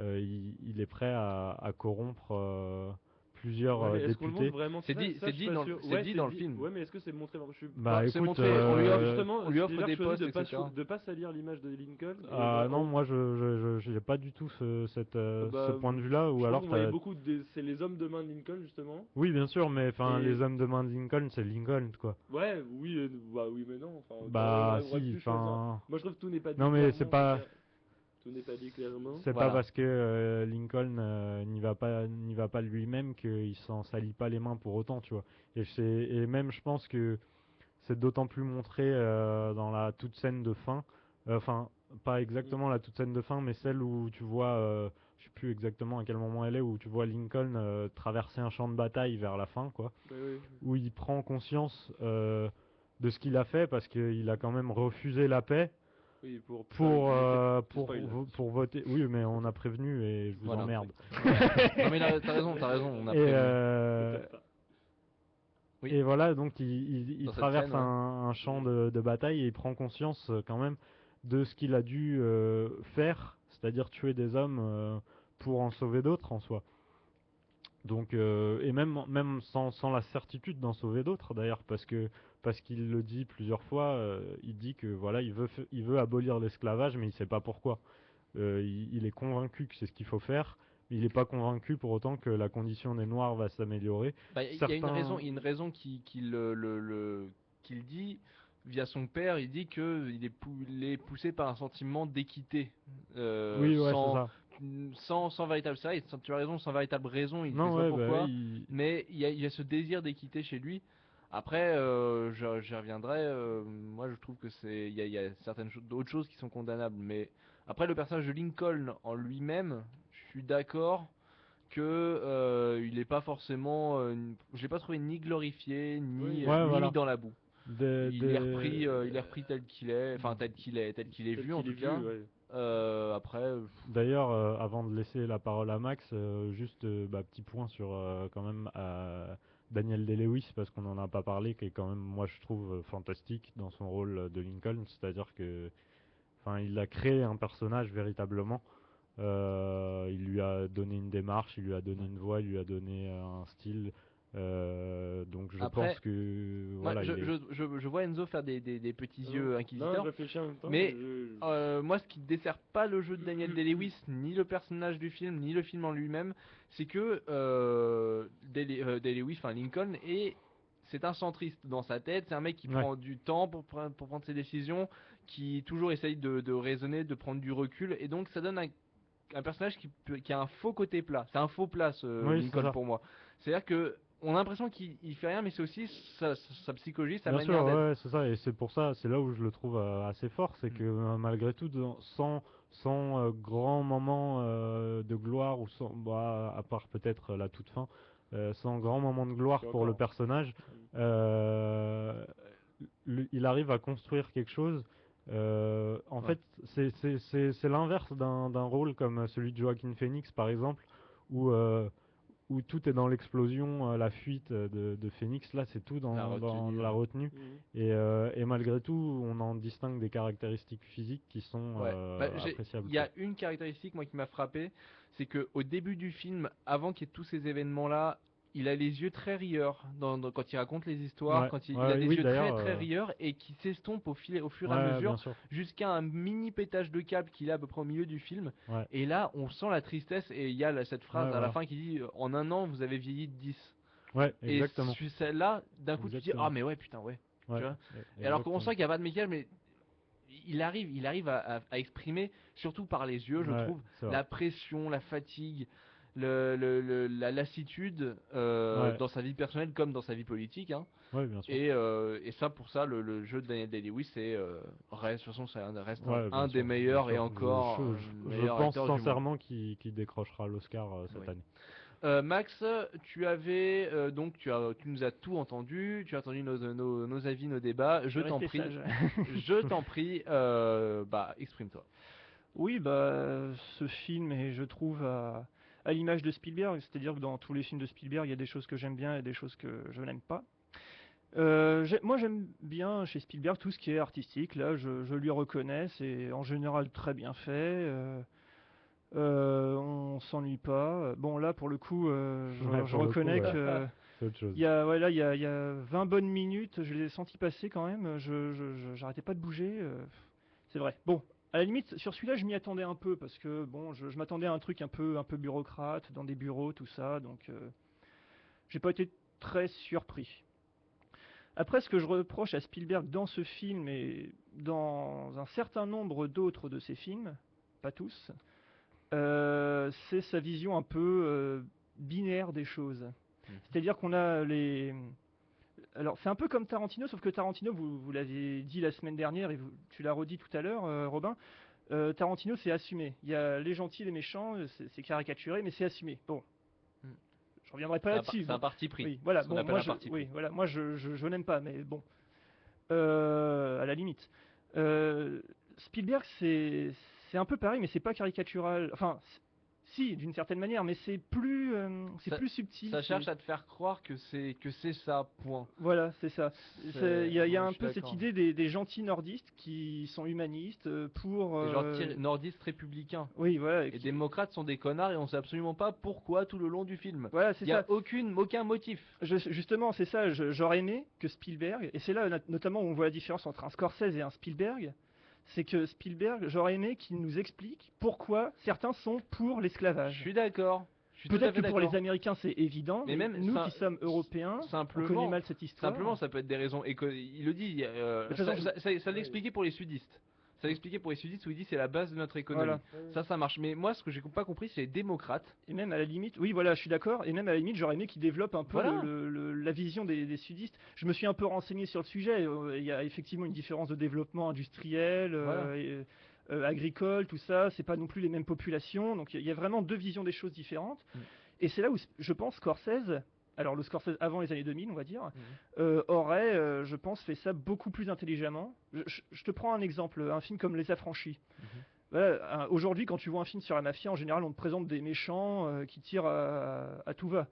il est prêt à corrompre plusieurs Ouais, mais est-ce qu'on le députés. montre vraiment C'est ça, dit- ça, c'est je suis dit pas dans- sûr. c'est dit dans le film. Ouais, mais est-ce que c'est montré vraiment? Bah c'est écoute, montré, on lui offre Justement, on lui offre Spielberg des choisit postes, de pas, etc. de pas salir l'image de Lincoln. et Ah non, on- moi je n'ai pas du tout bah, ce point de vue-là, ou je alors trouve qu'on voyait t'as- beaucoup c'est les hommes de main de Lincoln justement. Oui, bien sûr, mais enfin Et- les hommes de main de Lincoln, c'est Lincoln, quoi. Ouais, oui, oui, mais non. Enfin, Bah on aurait si, pu choisir. enfin, Moi, je trouve que tout n'est pas dit non mais clairement, c'est pas. Tout n'est pas dit clairement. C'est Voilà. pas parce que Lincoln n'y va pas lui-même qu'il s'en salit pas les mains pour autant, tu vois. Et même je pense que c'est d'autant plus montré dans la toute scène de fin. Enfin, pas exactement la toute scène de fin, mais celle où tu vois, je sais plus exactement à quel moment elle est, où tu vois Lincoln traverser un champ de bataille vers la fin, quoi. Ouais, ouais. Où il prend conscience de ce qu'il a fait parce qu'il a quand même refusé la paix. Oui, pour Pour voter. Oui, mais on a prévenu et je vous Voilà. emmerde. Non mais t'as raison, on a Et, prévenu. Oui. et voilà, donc il Dans cette traverse scène, ouais. un champ de bataille et il prend conscience quand même de ce qu'il a dû faire, c'est-à-dire tuer des hommes pour en sauver d'autres en soi. Donc, et même sans la certitude d'en sauver d'autres d'ailleurs, parce qu'il le dit plusieurs fois, il dit que voilà, il veut abolir l'esclavage, mais il sait pas pourquoi. Il est convaincu que c'est ce qu'il faut faire, mais il n'est pas convaincu pour autant que la condition des Noirs va s'améliorer. Bah, il y a une raison qu'il dit via son père. Il dit que il est poussé par un sentiment d'équité, Oui, ouais, c'est ça. sans véritable ça. Tu as raison, sans véritable raison. Il Non, sait ouais, pas pourquoi. Mais il y a ce désir d'équité chez lui. Après, j'y reviendrai. Moi, je trouve que il y a certaines d'autres choses qui sont condamnables. Mais après, le personnage de Lincoln en lui-même, je suis d'accord que il est pas forcément, je l'ai pas trouvé ni glorifié ni Ouais, mis voilà. dans la boue. Il est repris tel qu'il est, enfin tel qu'il est vu en tout cas. Ouais. Après, D'ailleurs, avant de laisser la parole à Max, juste petit point sur quand même Daniel Day-Lewis, parce qu'on n'en a pas parlé, qui est quand même, moi je trouve, fantastique dans son rôle de Lincoln, c'est-à-dire que, enfin, il a créé un personnage véritablement. Il lui a donné une démarche, il lui a donné une voix, il lui a donné un style. Donc je Après, pense que moi, voilà. je vois Enzo faire des petits yeux Non, inquisiteurs. je réfléchis en même temps. Mais moi, ce qui dessert pas le jeu de Daniel Day-Lewis, ni le personnage du film, ni le film en lui-même, c'est que Day-Lewis, enfin Lincoln, c'est un centriste dans sa tête. C'est un mec qui Ouais. prend du temps pour prendre ses décisions, qui toujours essaye de raisonner, de prendre du recul, et donc ça donne un personnage qui a un faux côté plat. C'est un faux plat, Oui, c'est Lincoln ça. pour moi. C'est-à-dire que on a l'impression qu'il fait rien, mais c'est aussi sa psychologie, sa Bien manière sûr, d'être. ouais, c'est ça, et c'est pour ça, c'est là où je le trouve assez fort, c'est que malgré tout, sans grand moment de gloire, ou à part peut-être la toute fin, sans grand moment de gloire Et pour le encore. personnage, il arrive à construire quelque chose. En fait, c'est l'inverse d'un rôle comme celui de Joaquin Phoenix, par exemple, où tout est dans l'explosion, la fuite de Phoenix. Là, c'est tout dans la retenue. Et malgré tout, on en distingue des caractéristiques physiques qui sont Ouais. appréciables. Il y a une caractéristique moi qui m'a frappé, c'est que au début du film, avant qu'il y ait tous ces événements-là, il a les yeux très rieurs quand il raconte les histoires, Ouais. quand il Ouais, a des oui, yeux très d'ailleurs, très rieurs et qui s'estompent au fur et Ouais, à mesure bien sûr. jusqu'à un mini pétage de câble qu'il a à peu près au milieu du film. Ouais. Et là, on sent la tristesse et il y a cette phrase Ouais, à la voilà. fin qui dit en un an vous avez vieilli de 10. Ouais, exactement. Et celle-là, d'un coup tu te dis Exactement. ah mais ouais putain ouais. Ouais, Tu vois et alors qu'on sent qu'il n'y a pas de mécanique, mais il arrive à exprimer, surtout par les yeux, je Ouais, trouve, c'est vrai. la pression, la fatigue, la lassitude Ouais. dans sa vie personnelle comme dans sa vie politique. Hein. Ouais, bien sûr. Et ça, pour ça, le jeu de Daniel Day-Lewis, reste, de toute façon, ça reste Ouais, bien un sûr, des bien meilleurs sûr. et encore. Je meilleur pense acteur du monde. sincèrement qu'il décrochera l'Oscar cette Oui. année. Max, tu avais donc tu nous as tout entendu, tu as entendu nos avis, nos débats. Je t'en Restez prie, sage. je t'en prie, bah exprime-toi. Oui, bah, ce film est, je trouve, à l'image de Spielberg, c'est-à-dire que dans tous les films de Spielberg, il y a des choses que j'aime bien et des choses que je n'aime pas. Moi, j'aime bien chez Spielberg tout ce qui est artistique. Là, je lui reconnais, c'est en général très bien fait. On s'ennuie pas. Bon, là, pour le coup, Ouais, je pour le coup, reconnais ouais. que C'est autre chose. il y a, ouais, là, il y a 20 bonnes minutes. Je les ai sentis passer quand même. J'arrêtais pas de bouger. C'est vrai. Bon, à la limite, sur celui-là, je m'y attendais un peu parce que bon, je m'attendais à un truc un peu bureaucrate dans des bureaux, tout ça. Donc, j'ai pas été très surpris. Après, ce que je reproche à Spielberg dans ce film et dans un certain nombre d'autres de ses films, pas tous, c'est sa vision un peu binaire des choses. C'est-à-dire qu'on a les... Alors, c'est un peu comme Tarantino, sauf que Tarantino, vous l'avez dit la semaine dernière et tu l'as redit tout à l'heure, Robin, Tarantino, c'est assumé. Il y a les gentils, les méchants, c'est caricaturé, mais c'est assumé. Bon, je reviendrai pas là-dessus. C'est un Bon. parti pris. Oui, voilà. Ce qu'on Bon, appelle moi, un parti pris. oui, voilà. Moi, je n'aime pas, mais bon, à la limite. Spielberg, c'est un peu pareil, mais c'est pas caricatural. Enfin, si, d'une certaine manière, mais c'est Ça- plus subtil. Ça c'est- cherche à te faire croire que c'est ça, point. Voilà, c'est ça. Il y a Je un suis peu cette d'accord. idée des gentils nordistes qui sont humanistes pour. Les gens nordistes républicains. Oui, voilà. Les démocrates sont des connards et on sait absolument pas pourquoi tout le long du film. Voilà, c'est Il y a ça. aucun motif. Justement, c'est ça. J'aurais aimé que Spielberg, et c'est là notamment où on voit la différence entre un Scorsese et un Spielberg, c'est que Spielberg, j'aurais aimé qu'il nous explique pourquoi certains sont pour Je l'esclavage. suis d'accord. Je suis tout à Peut-être fait que pour d'accord. les Américains c'est évident, Mais mais même nous ça- qui sommes Européens, on simplement- connaît mal cette histoire. Simplement, ça peut être des raisons il le dit. De toute façon, Ça l'expliquait pour les sudistes. Ça l'expliquait pour les sudistes où il dit c'est la base de notre économie. Voilà. Ça marche. Mais moi, ce que j'ai pas compris, c'est les démocrates. Et même à la limite, oui, voilà, je suis d'accord. Et même à la limite, j'aurais aimé qu'il développe un peu Voilà. la vision des sudistes. Je me suis un peu renseigné sur le sujet. Il y a effectivement une différence de développement industriel, Voilà. agricole, tout ça. C'est pas non plus les mêmes populations. Donc il y a vraiment deux visions des choses différentes. Et c'est là où je pense Scorsese, alors le Scorsese avant les années 2000, on va dire, aurait, je pense, fait ça beaucoup plus intelligemment. Je te prends un exemple, un film comme Les Affranchis. Voilà, aujourd'hui, quand tu vois un film sur la mafia, en général, on te présente des méchants qui tirent à tout va.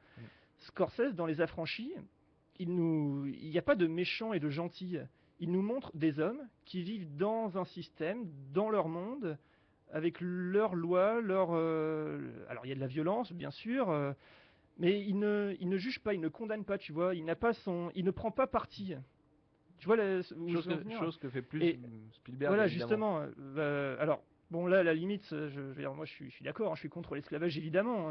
Scorsese, dans Les Affranchis, il n'y a pas de méchants et de gentils. Il nous montre des hommes qui vivent dans un système, dans leur monde, avec leurs lois, alors il y a de la violence, bien sûr, mais il ne juge pas, il ne condamne pas, tu vois. Il ne prend pas parti. Tu vois, Chose que fait plus Et Spielberg. voilà, évidemment. justement. Alors, bon, là, à la limite, je veux dire, moi, je suis d'accord, hein, je suis contre l'esclavage, évidemment.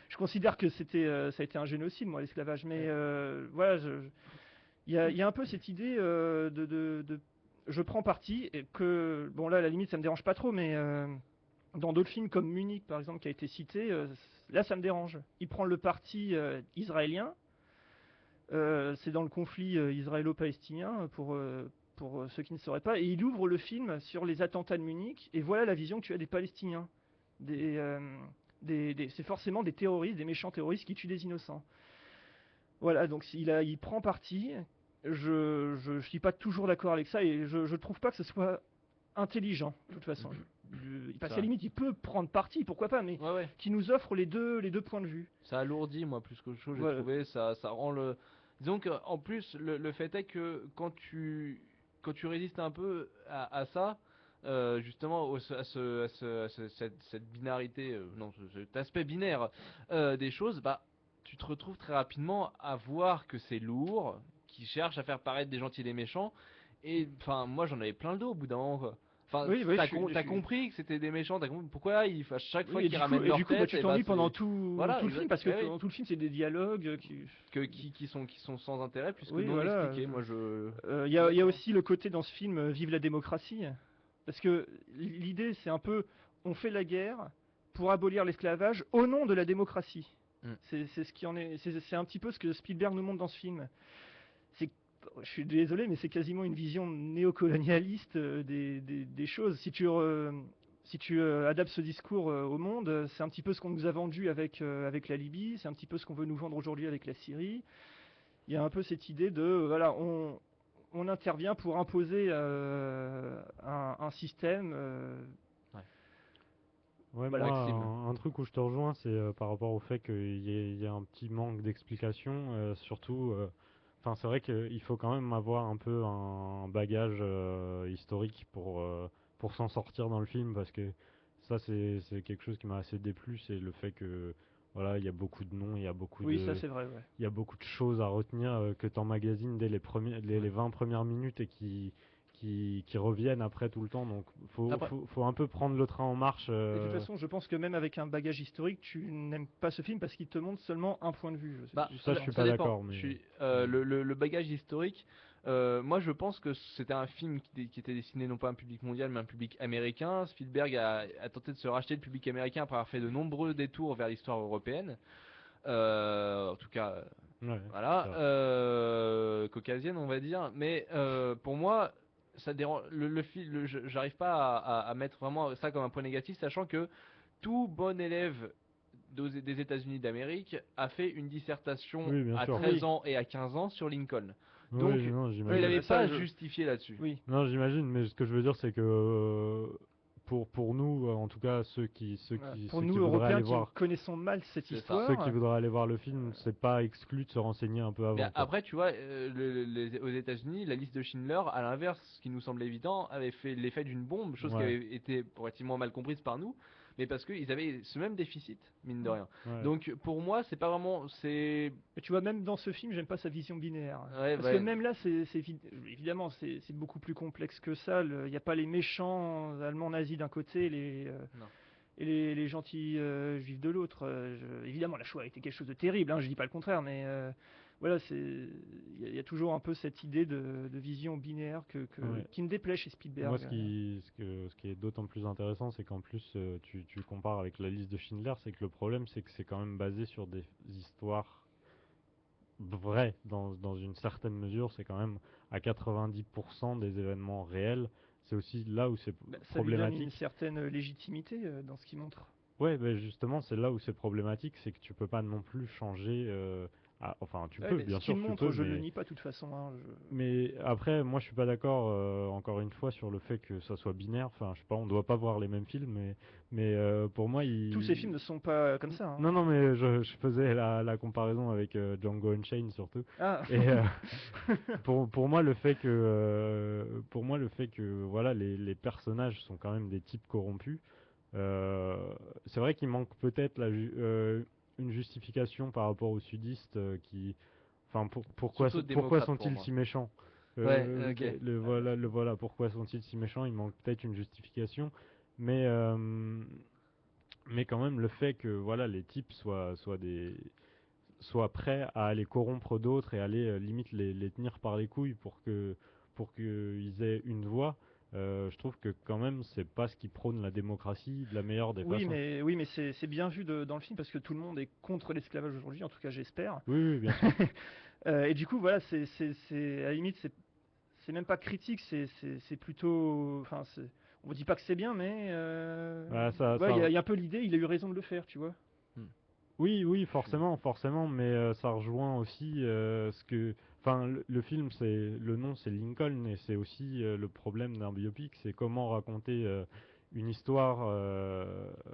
Je considère que ça a été un génocide, moi, l'esclavage. Mais voilà, il y a un peu cette idée de je prends parti, et que, bon, là, à la limite, ça me dérange pas trop, mais dans d'autres films comme Munich, par exemple, qui a été cité, là, ça me dérange. Il prend le parti israélien. C'est dans le conflit israélo-palestinien, pour ceux qui ne sauraient pas, et il ouvre le film sur les attentats de Munich, et voilà la vision que tu as des Palestiniens. C'est forcément des terroristes, des méchants terroristes qui tuent des innocents. Voilà, donc il prend parti. Je suis pas toujours d'accord avec ça, et je trouve pas que ce soit intelligent, de toute façon. Parce qu'à la limite, il peut prendre parti, pourquoi pas, mais Ouais. qui nous offre les deux points de vue. Ça alourdit, moi, plus qu'autre chose, j'ai Voilà. trouvé. Ça rend le. Disons qu'en plus, le fait est que quand tu résistes un peu à ça, justement, cette binarité, non, cet aspect binaire des choses, bah, tu te retrouves très rapidement à voir que c'est lourd, qui cherche à faire paraître des gentils et des méchants. Et enfin, moi, j'en avais plein le dos au bout d'un moment, quoi. Enfin, Oui, t'as compris que c'était des méchants, t'as compris pourquoi à chaque fois Oui, et qu'ils du ramènent coup, et leur du coup, tête, tu et t'ennuies bah, pendant c'est- tout Voilà, le film, parce que ouais, pendant tout le film, c'est des dialogues qui sont sans intérêt puisque Oui, non voilà. expliqués. Moi, je. Il y a aussi le côté dans ce film Vive la démocratie, parce que l'idée c'est un peu on fait la guerre pour abolir l'esclavage au nom de la démocratie. C'est ce qui en est, c'est un petit peu ce que Spielberg nous montre dans ce film. Je suis désolé, mais c'est quasiment une vision néocolonialiste des choses. si tu adaptes ce discours au monde, c'est un petit peu ce qu'on nous a vendu avec la Libye, c'est un petit peu ce qu'on veut nous vendre aujourd'hui avec la Syrie. Il y a un peu cette idée de, voilà, on intervient pour imposer un système. Ouais, Voilà, moi, Maxime. un truc où je te rejoins, c'est par rapport au fait qu'il y a un petit manque d'explication, surtout. Enfin, c'est vrai qu'il faut quand même avoir un peu un bagage historique pour s'en sortir dans le film, parce que ça, c'est quelque chose qui m'a assez déplu, c'est le fait que voilà, il y a beaucoup de noms, Oui, ça c'est vrai, ouais. il y a beaucoup de choses à retenir que tu emmagasines dès les 20 premières minutes et qui reviennent après tout le temps. Donc Après- faut un peu prendre le train en marche. Et de toute façon, je pense que même avec un bagage historique, tu n'aimes pas ce film parce qu'il te montre seulement un point de vue. Bah, Ça, je suis pas dépend. d'accord, mais- Le bagage historique, moi je pense que c'était un film qui était destiné non pas à un public mondial mais à un public américain. Spielberg a tenté de se racheter le public américain après avoir fait de nombreux détours vers l'histoire européenne. En tout cas, Ouais, voilà, c'est vrai. caucasienne on va dire. Mais pour moi, ça dérange. J'arrive pas à mettre vraiment ça comme un point négatif, sachant que tout bon élève des États-Unis d'Amérique a fait une dissertation Oui, bien à sûr. 13 Oui. ans et à 15 ans sur Lincoln. Oui, Donc, non, il j'imagine. n'avait ça, pas je- justifié là-dessus. Oui. Non, j'imagine, mais ce que je veux dire, c'est que pour nous, en tout cas, Voilà. ceux Pour qui nous, voudraient Européens, aller qui voir, connaissons mal cette C'est ça. histoire, ceux qui voudraient aller voir le film, c'est pas exclu de se renseigner un peu Mais avant. quoi. après, tu vois, aux États-Unis, la liste de Schindler, à l'inverse, ce qui nous semble évident, avait fait l'effet d'une bombe, chose qui Ouais. avait été relativement mal comprise par nous, mais parce qu'ils avaient ce même déficit, mine de rien. Ouais. Donc, pour moi, c'est pas vraiment, c'est, mais tu vois, même dans ce film, j'aime pas sa vision binaire. Ouais, Parce ouais. que même là, évidemment, c'est beaucoup plus complexe que ça. Il n'y a pas les méchants allemands nazis d'un côté, Non. et les gentils juifs de l'autre. Évidemment, la Shoah a été quelque chose de terrible, hein, je dis pas le contraire, mais voilà, il y a toujours un peu cette idée de vision binaire Ouais. qui me déplaît chez Spielberg. Moi, ce qui est d'autant plus intéressant, c'est qu'en plus, tu compares avec la liste de Schindler, c'est que le problème, c'est que c'est quand même basé sur des histoires vraies, dans une certaine mesure. C'est quand même à 90% des événements réels. C'est aussi là où c'est Bah, ça lui donne une problématique. certaine légitimité dans ce qu'il montre. Ouais, ben justement, c'est là où c'est problématique, c'est que tu peux pas non plus changer. Enfin, tu Ouais, peux, mais bien ce sûr, qu'il tu montre, peux, je le mais nie pas de toute façon. Hein, mais après, moi, je suis pas d'accord, encore une fois, sur le fait que ça soit binaire. Enfin, je sais pas, on doit pas voir les mêmes films, mais pour moi, Tous ces films ne sont pas comme ça. Hein. Non, non, mais je faisais la comparaison avec Django Unchained surtout. Ah. Et pour moi, pour moi, le fait que voilà, les personnages sont quand même des types corrompus. C'est vrai qu'il manque peut-être une justification par rapport aux sudistes enfin, pourquoi Surtout pourquoi démocrate pour sont-ils moi. si méchants? Ouais, ok. Le voilà, pourquoi sont-ils si méchants? Il manque peut-être une justification, mais quand même le fait que voilà, les types soient prêts à aller corrompre d'autres et aller limite les tenir par les couilles pour qu'ils aient une voix. Je trouve que quand même c'est pas ce qui prône la démocratie de la meilleure des façons. Oui, mais c'est bien vu dans le film parce que tout le monde est contre l'esclavage aujourd'hui, en tout cas j'espère. Oui, oui, bien sûr. Et du coup, voilà, à la limite, c'est même pas critique, c'est plutôt. Enfin, on ne dit pas que c'est bien, mais. Ouais, Il y a un peu l'idée, il a eu raison de le faire, tu vois. Oui, oui, forcément, mais ça rejoint aussi ce que, enfin, le film, le nom, c'est Lincoln, et c'est aussi le problème d'un biopic, c'est comment raconter une histoire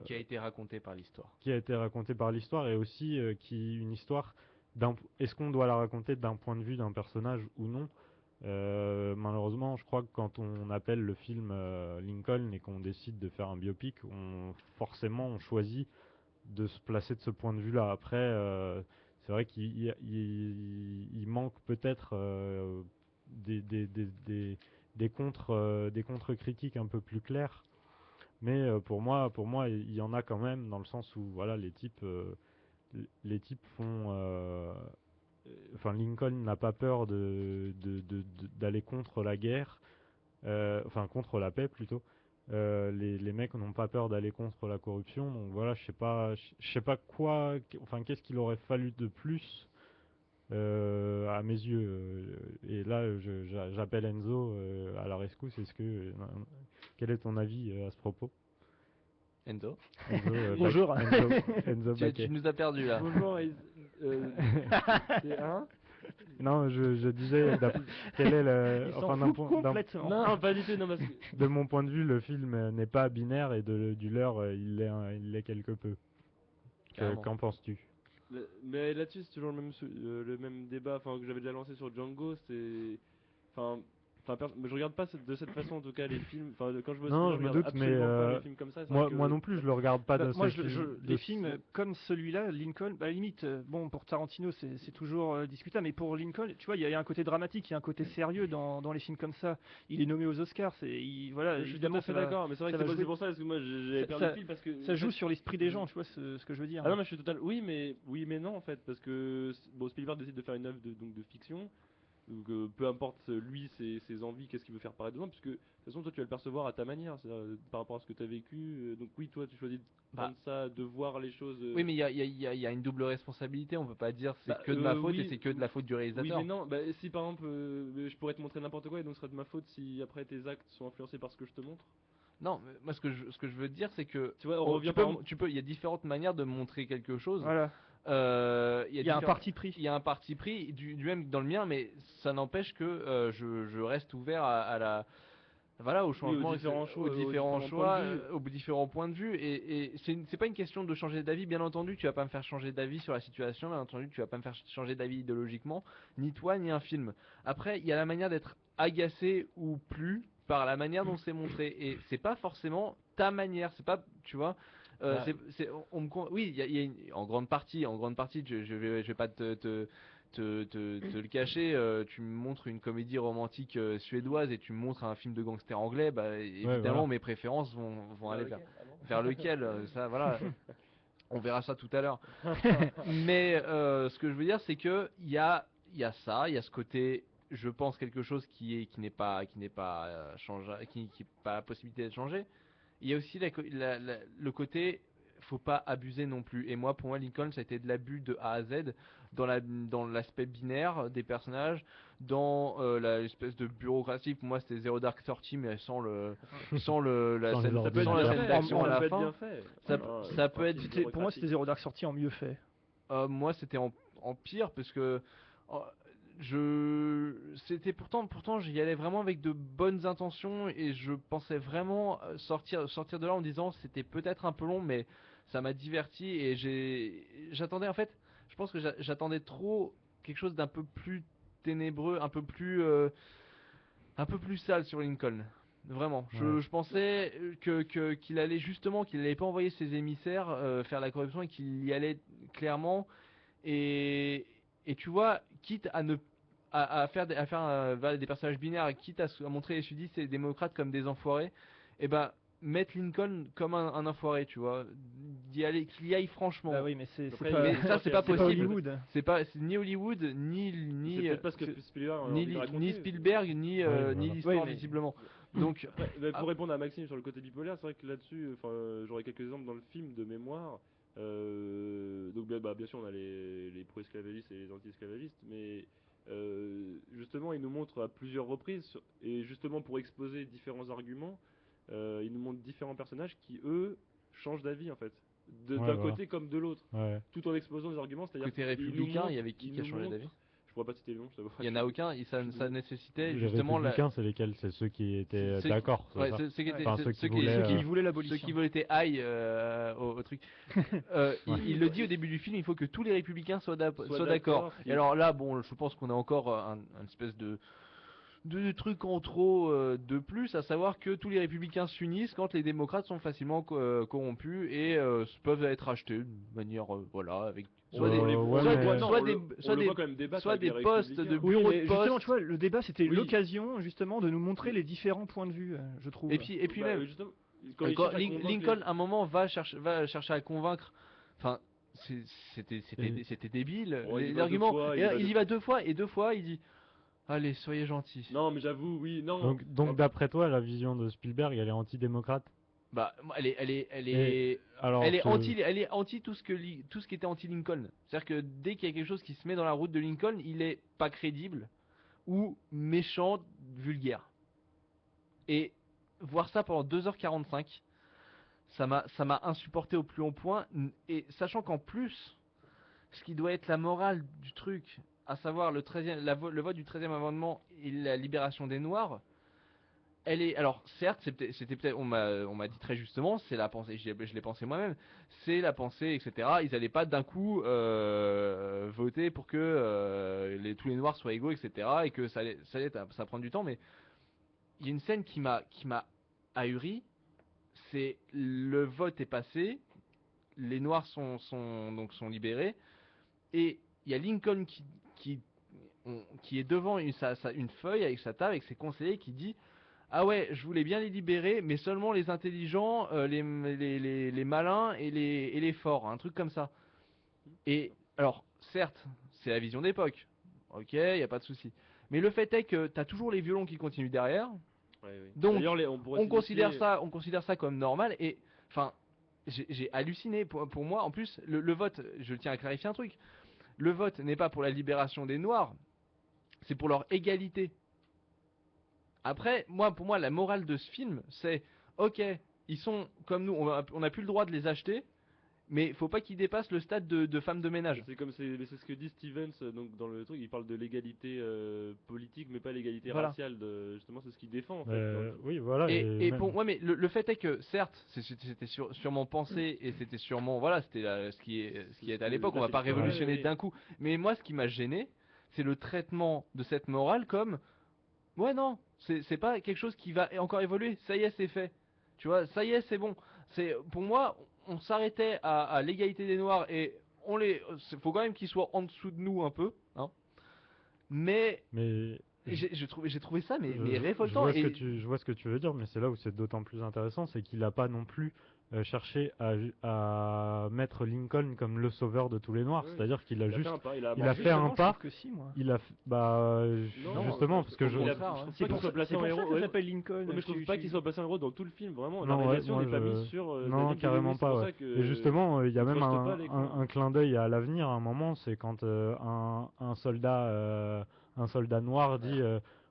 Qui a été raconté par l'histoire. qui a été racontée par l'histoire, et aussi une histoire est-ce qu'on doit la raconter d'un point de vue d'un personnage ou non? Malheureusement, je crois que quand on appelle le film Lincoln et qu'on décide de faire un biopic, forcément on choisit de se placer de ce point de vue-là. Après, c'est vrai qu'il manque peut-être des contre-critiques un peu plus claires, mais pour moi, il y en a quand même, dans le sens où voilà, les types font. Enfin, Lincoln n'a pas peur d'aller contre la guerre, enfin contre la paix plutôt. Les mecs n'ont pas peur d'aller contre la corruption, donc voilà, je sais pas quoi, enfin qu'est-ce qu'il aurait fallu de plus à mes yeux. Et là, j'appelle Enzo à la rescousse. Quel est ton avis à ce propos? Enzo, Bonjour. Enzo tu Baquet. nous as perdu là. Bonjour, c'est un. Non, je disais, quel est le... Il s'en Enfin, fout complètement. Non, pas du tout, non, parce que. de mon point de vue, le film n'est pas binaire et du leur, il l'est quelque peu. Carrément. Qu'en penses-tu? Mais là-dessus, c'est toujours le même débat que j'avais déjà lancé sur Django. C'est. Je regarde pas de cette façon en tout cas les films. Quand je me Non, suis je me regarde doute, absolument mais pas les films comme ça. C'est moi, vrai que- moi non plus, je le regarde pas Bah, de moi, ce les films comme celui-là, Lincoln, à la limite, bon, pour Tarantino, c'est toujours discutable, mais pour Lincoln, tu vois, il y a un côté dramatique, il y a un côté sérieux dans les films comme ça. Il est nommé aux Oscars, voilà, Je suis tout évidemment, à fait d'accord, mais c'est vrai ça que va c'est jouer. pour ça parce que moi j'avais Ça- perdu ça- le fil parce que ça joue sur l'esprit des gens, tu vois, ce que je veux dire. Ah non, mais je suis total. Oui, mais non en fait, parce que bon, Spielberg décide de faire une œuvre de fiction. Donc, peu importe lui, ses envies, qu'est-ce qu'il veut faire paraître dedans, puisque de toute façon, toi tu vas le percevoir à ta manière, c'est-à-dire, par rapport à ce que tu as vécu. Donc, oui, toi tu choisis de prendre ça, de voir les choses. Oui, mais il y a une double responsabilité. On peut pas dire c'est Bah, que de ma faute oui, et c'est que de la faute du Oui, réalisateur. mais non, si par exemple, je pourrais te montrer n'importe quoi et donc ce serait de ma faute si après tes actes sont influencés par ce que je te montre. Non, mais moi ce que je veux dire c'est que Tu vois, on revient par exemple- il y a différentes manières de montrer quelque chose. Voilà. Il Il y a un parti pris. Il y a un parti pris du même dans le mien, mais ça n'empêche que je reste ouvert à la voilà au changement, aux différents choix, aux différents points choix, de vue. aux différents points de vue. Et c'est pas une question de changer d'avis, bien entendu. Tu vas pas me faire changer d'avis sur la situation, bien entendu. Tu vas pas me faire changer d'avis idéologiquement, ni toi ni un film. Après, il y a la manière d'être agacé ou plus par la manière dont c'est montré, et c'est pas forcément ta manière. C'est pas, tu vois. Oui, il y a en grande partie, je vais pas te le cacher. Tu me montres une comédie romantique suédoise et tu me montres un film de gangster anglais, bah évidemment voilà. mes préférences vont aller vers lequel. Ça, voilà. On verra ça tout à l'heure. Mais ce que je veux dire, c'est que il y a ça, il y a ce côté. Je pense quelque chose qui n'est pas changeable, qui est pas la possibilité d'être changé. Il y a aussi le côté, faut pas abuser non plus. Et moi, pour moi, Lincoln, ça a été de l'abus de A à Z, dans l'aspect binaire des personnages, dans l'espèce de bureaucratie. Pour moi, c'était Zero Dark Thirty, mais sans la Sans les scène ordinateurs. d'action à la peut être fin. bien fait. Ça peut être. Pour moi, c'était Zero Dark sorti en mieux fait. Moi, c'était en pire parce que c'était pourtant j'y allais vraiment avec de bonnes intentions et je pensais vraiment sortir de là en disant c'était peut-être un peu long, mais ça m'a diverti et j'attendais en fait, je pense que j'attendais trop quelque chose d'un peu plus ténébreux, un peu plus sale sur Lincoln. Vraiment, je pensais qu'il allait justement, qu'il allait pas envoyer ses émissaires faire la corruption et qu'il y allait clairement. Et tu vois, quitte à faire des personnages binaires, quitte à montrer les sudistes et les démocrates comme des enfoirés, et ben mettre Lincoln comme un enfoiré, tu vois, qu'il y aille franchement. Bah oui, mais c'est Après, pas, mais ça, c'est pas possible. Hollywood. C'est ni Hollywood, ni C'est peut-être pas ce que Spielberg a envie de raconter. ni Spielberg, ni voilà. l'histoire Oui, mais- visiblement. Donc Après, pour répondre à Maxime sur le côté bipolaire, c'est vrai que là-dessus, j'aurais quelques exemples dans le film de mémoire. Donc bien sûr on a les pro-esclavagistes et les anti-esclavagistes, mais justement il nous montre à plusieurs reprises, et justement pour exposer différents arguments, il nous montre différents personnages qui eux changent d'avis en fait, d'un voilà. côté comme de l'autre, Ouais. tout en exposant des arguments, c'est-à-dire côté qu'il nous républicain, montre- il y avait qui a nous changé montre- d'avis? Je pourrais pas citer le nom, je t'avoue. Il y en a aucun, et ça nécessitait Les justement républicains, c'est lesquels? C'est ceux qui étaient c'est- d'accord. c'est Ouais, ça ceux qui étaient Enfin, ceux ceux qui qui- voulaient, Ceux qui voulaient ceux l'abolition. qui voulaient aïe au truc. Il le dit au début du film, il faut que tous les républicains soient d'accord. d'accord. Et alors là, bon, je pense qu'on a encore un espèce de truc en trop de plus, à savoir que tous les républicains s'unissent quand les démocrates sont facilement corrompus et peuvent être achetés de manière voilà, avec soit des ouais, mais- soit des voit quand même débattre soit avec des les postes de républicains. Oui, bureaux mais de justement, poste. tu vois, le débat c'était Oui. l'occasion justement de nous montrer les différents points de vue, je trouve. Et puis Bah, même justement, quand il Quand cherche à convaincre Lincoln, les- à un moment, va chercher à convaincre. Enfin, c'était débile. Oh, il y les va deux arguments. fois, Et il y va 2 fois, et 2 fois, il dit allez, soyez gentils. Non, mais j'avoue, oui, non. Donc d'après toi, la vision de Spielberg, elle est anti-démocrate? Bah, elle est Alors, elle est anti tout ce qui était anti Lincoln. C'est-à-dire que dès qu'il y a quelque chose qui se met dans la route de Lincoln, il est pas crédible ou méchant, vulgaire. Et voir ça pendant 2h45, ça m'a insupporté au plus haut point, et sachant qu'en plus, ce qui doit être la morale du truc, à savoir le vote du 13e amendement et la libération des Noirs, elle est, alors certes, c'était peut-être, on m'a dit très justement, c'est la pensée, je l'ai pensé moi-même, c'est la pensée, etc. Ils allaient pas d'un coup voter pour que tous les Noirs soient égaux, etc. Et que ça prend du temps, mais il y a une scène qui m'a ahuri, c'est le vote est passé, les Noirs donc sont libérés, et il y a Lincoln qui est devant une feuille avec sa table, avec ses conseillers, qui dit: ah ouais, je voulais bien les libérer, mais seulement les intelligents, les malins et les forts, un truc comme ça. Et alors, certes, c'est la vision d'époque, ok, y a pas de souci. Mais le fait est que t'as toujours les violons qui continuent derrière, donc D'ailleurs, on considère ça comme normal. Et enfin, j'ai halluciné. Pour moi, en plus, le vote, je tiens à clarifier un truc, le vote n'est pas pour la libération des Noirs, c'est pour leur égalité. Après, pour moi, la morale de ce film, c'est ok, ils sont comme nous, on n'a plus le droit de les acheter, mais faut pas qu'ils dépassent le stade de femmes de ménage. C'est ce que dit Stevens donc dans le truc, il parle de l'égalité politique, mais pas l'égalité Voilà. raciale. Justement, c'est ce qu'il défend en fait. Oui, voilà. Et pour moi, mais le fait est que certes, c'était sûrement pensé et c'était sûrement c'était ce qui est à l'époque. On va pas révolutionner d'un coup. Mais moi, ce qui m'a gêné, c'est le traitement de cette morale comme ouais, non, c'est pas quelque chose qui va encore évoluer. Ça y est, c'est fait. Tu vois, ça y est, c'est bon. Pour moi, on s'arrêtait à l'égalité des Noirs et faut quand même qu'ils soient en dessous de nous un peu, hein. Mais j'ai trouvé ça mais révoltant. Je vois ce que tu veux dire, mais c'est là où c'est d'autant plus intéressant, c'est qu'il n'a pas non plus cherché à mettre Lincoln comme le sauveur de tous les Noirs. Oui. C'est-à-dire qu'il a juste, il a fait un Je pas. trouve que si, moi. Il a, justement, parce que je. C'est pour ça qu'il s'appelle Lincoln. Mais je trouve pas qu'il soit placé en héros dans tout le film, vraiment. Non, La réalisation ouais, n'est pas mise sur. Non, carrément pas. Ouais. Et justement, il y a même un clin d'œil à l'avenir à un moment, c'est quand un soldat noir dit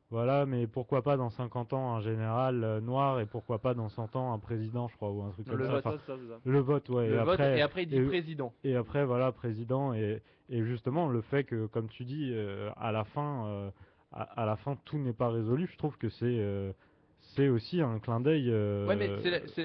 voilà, mais pourquoi pas dans 50 ans un général noir et pourquoi pas dans 100 ans un président, je crois, ou un truc comme ça. C'est ça. Le vote, ouais. Le vote, et après il dit président. Et après, voilà, président. Et justement, le fait que, comme tu dis, à la fin, tout n'est pas résolu, je trouve que c'est aussi un clin d'œil. Ouais, mais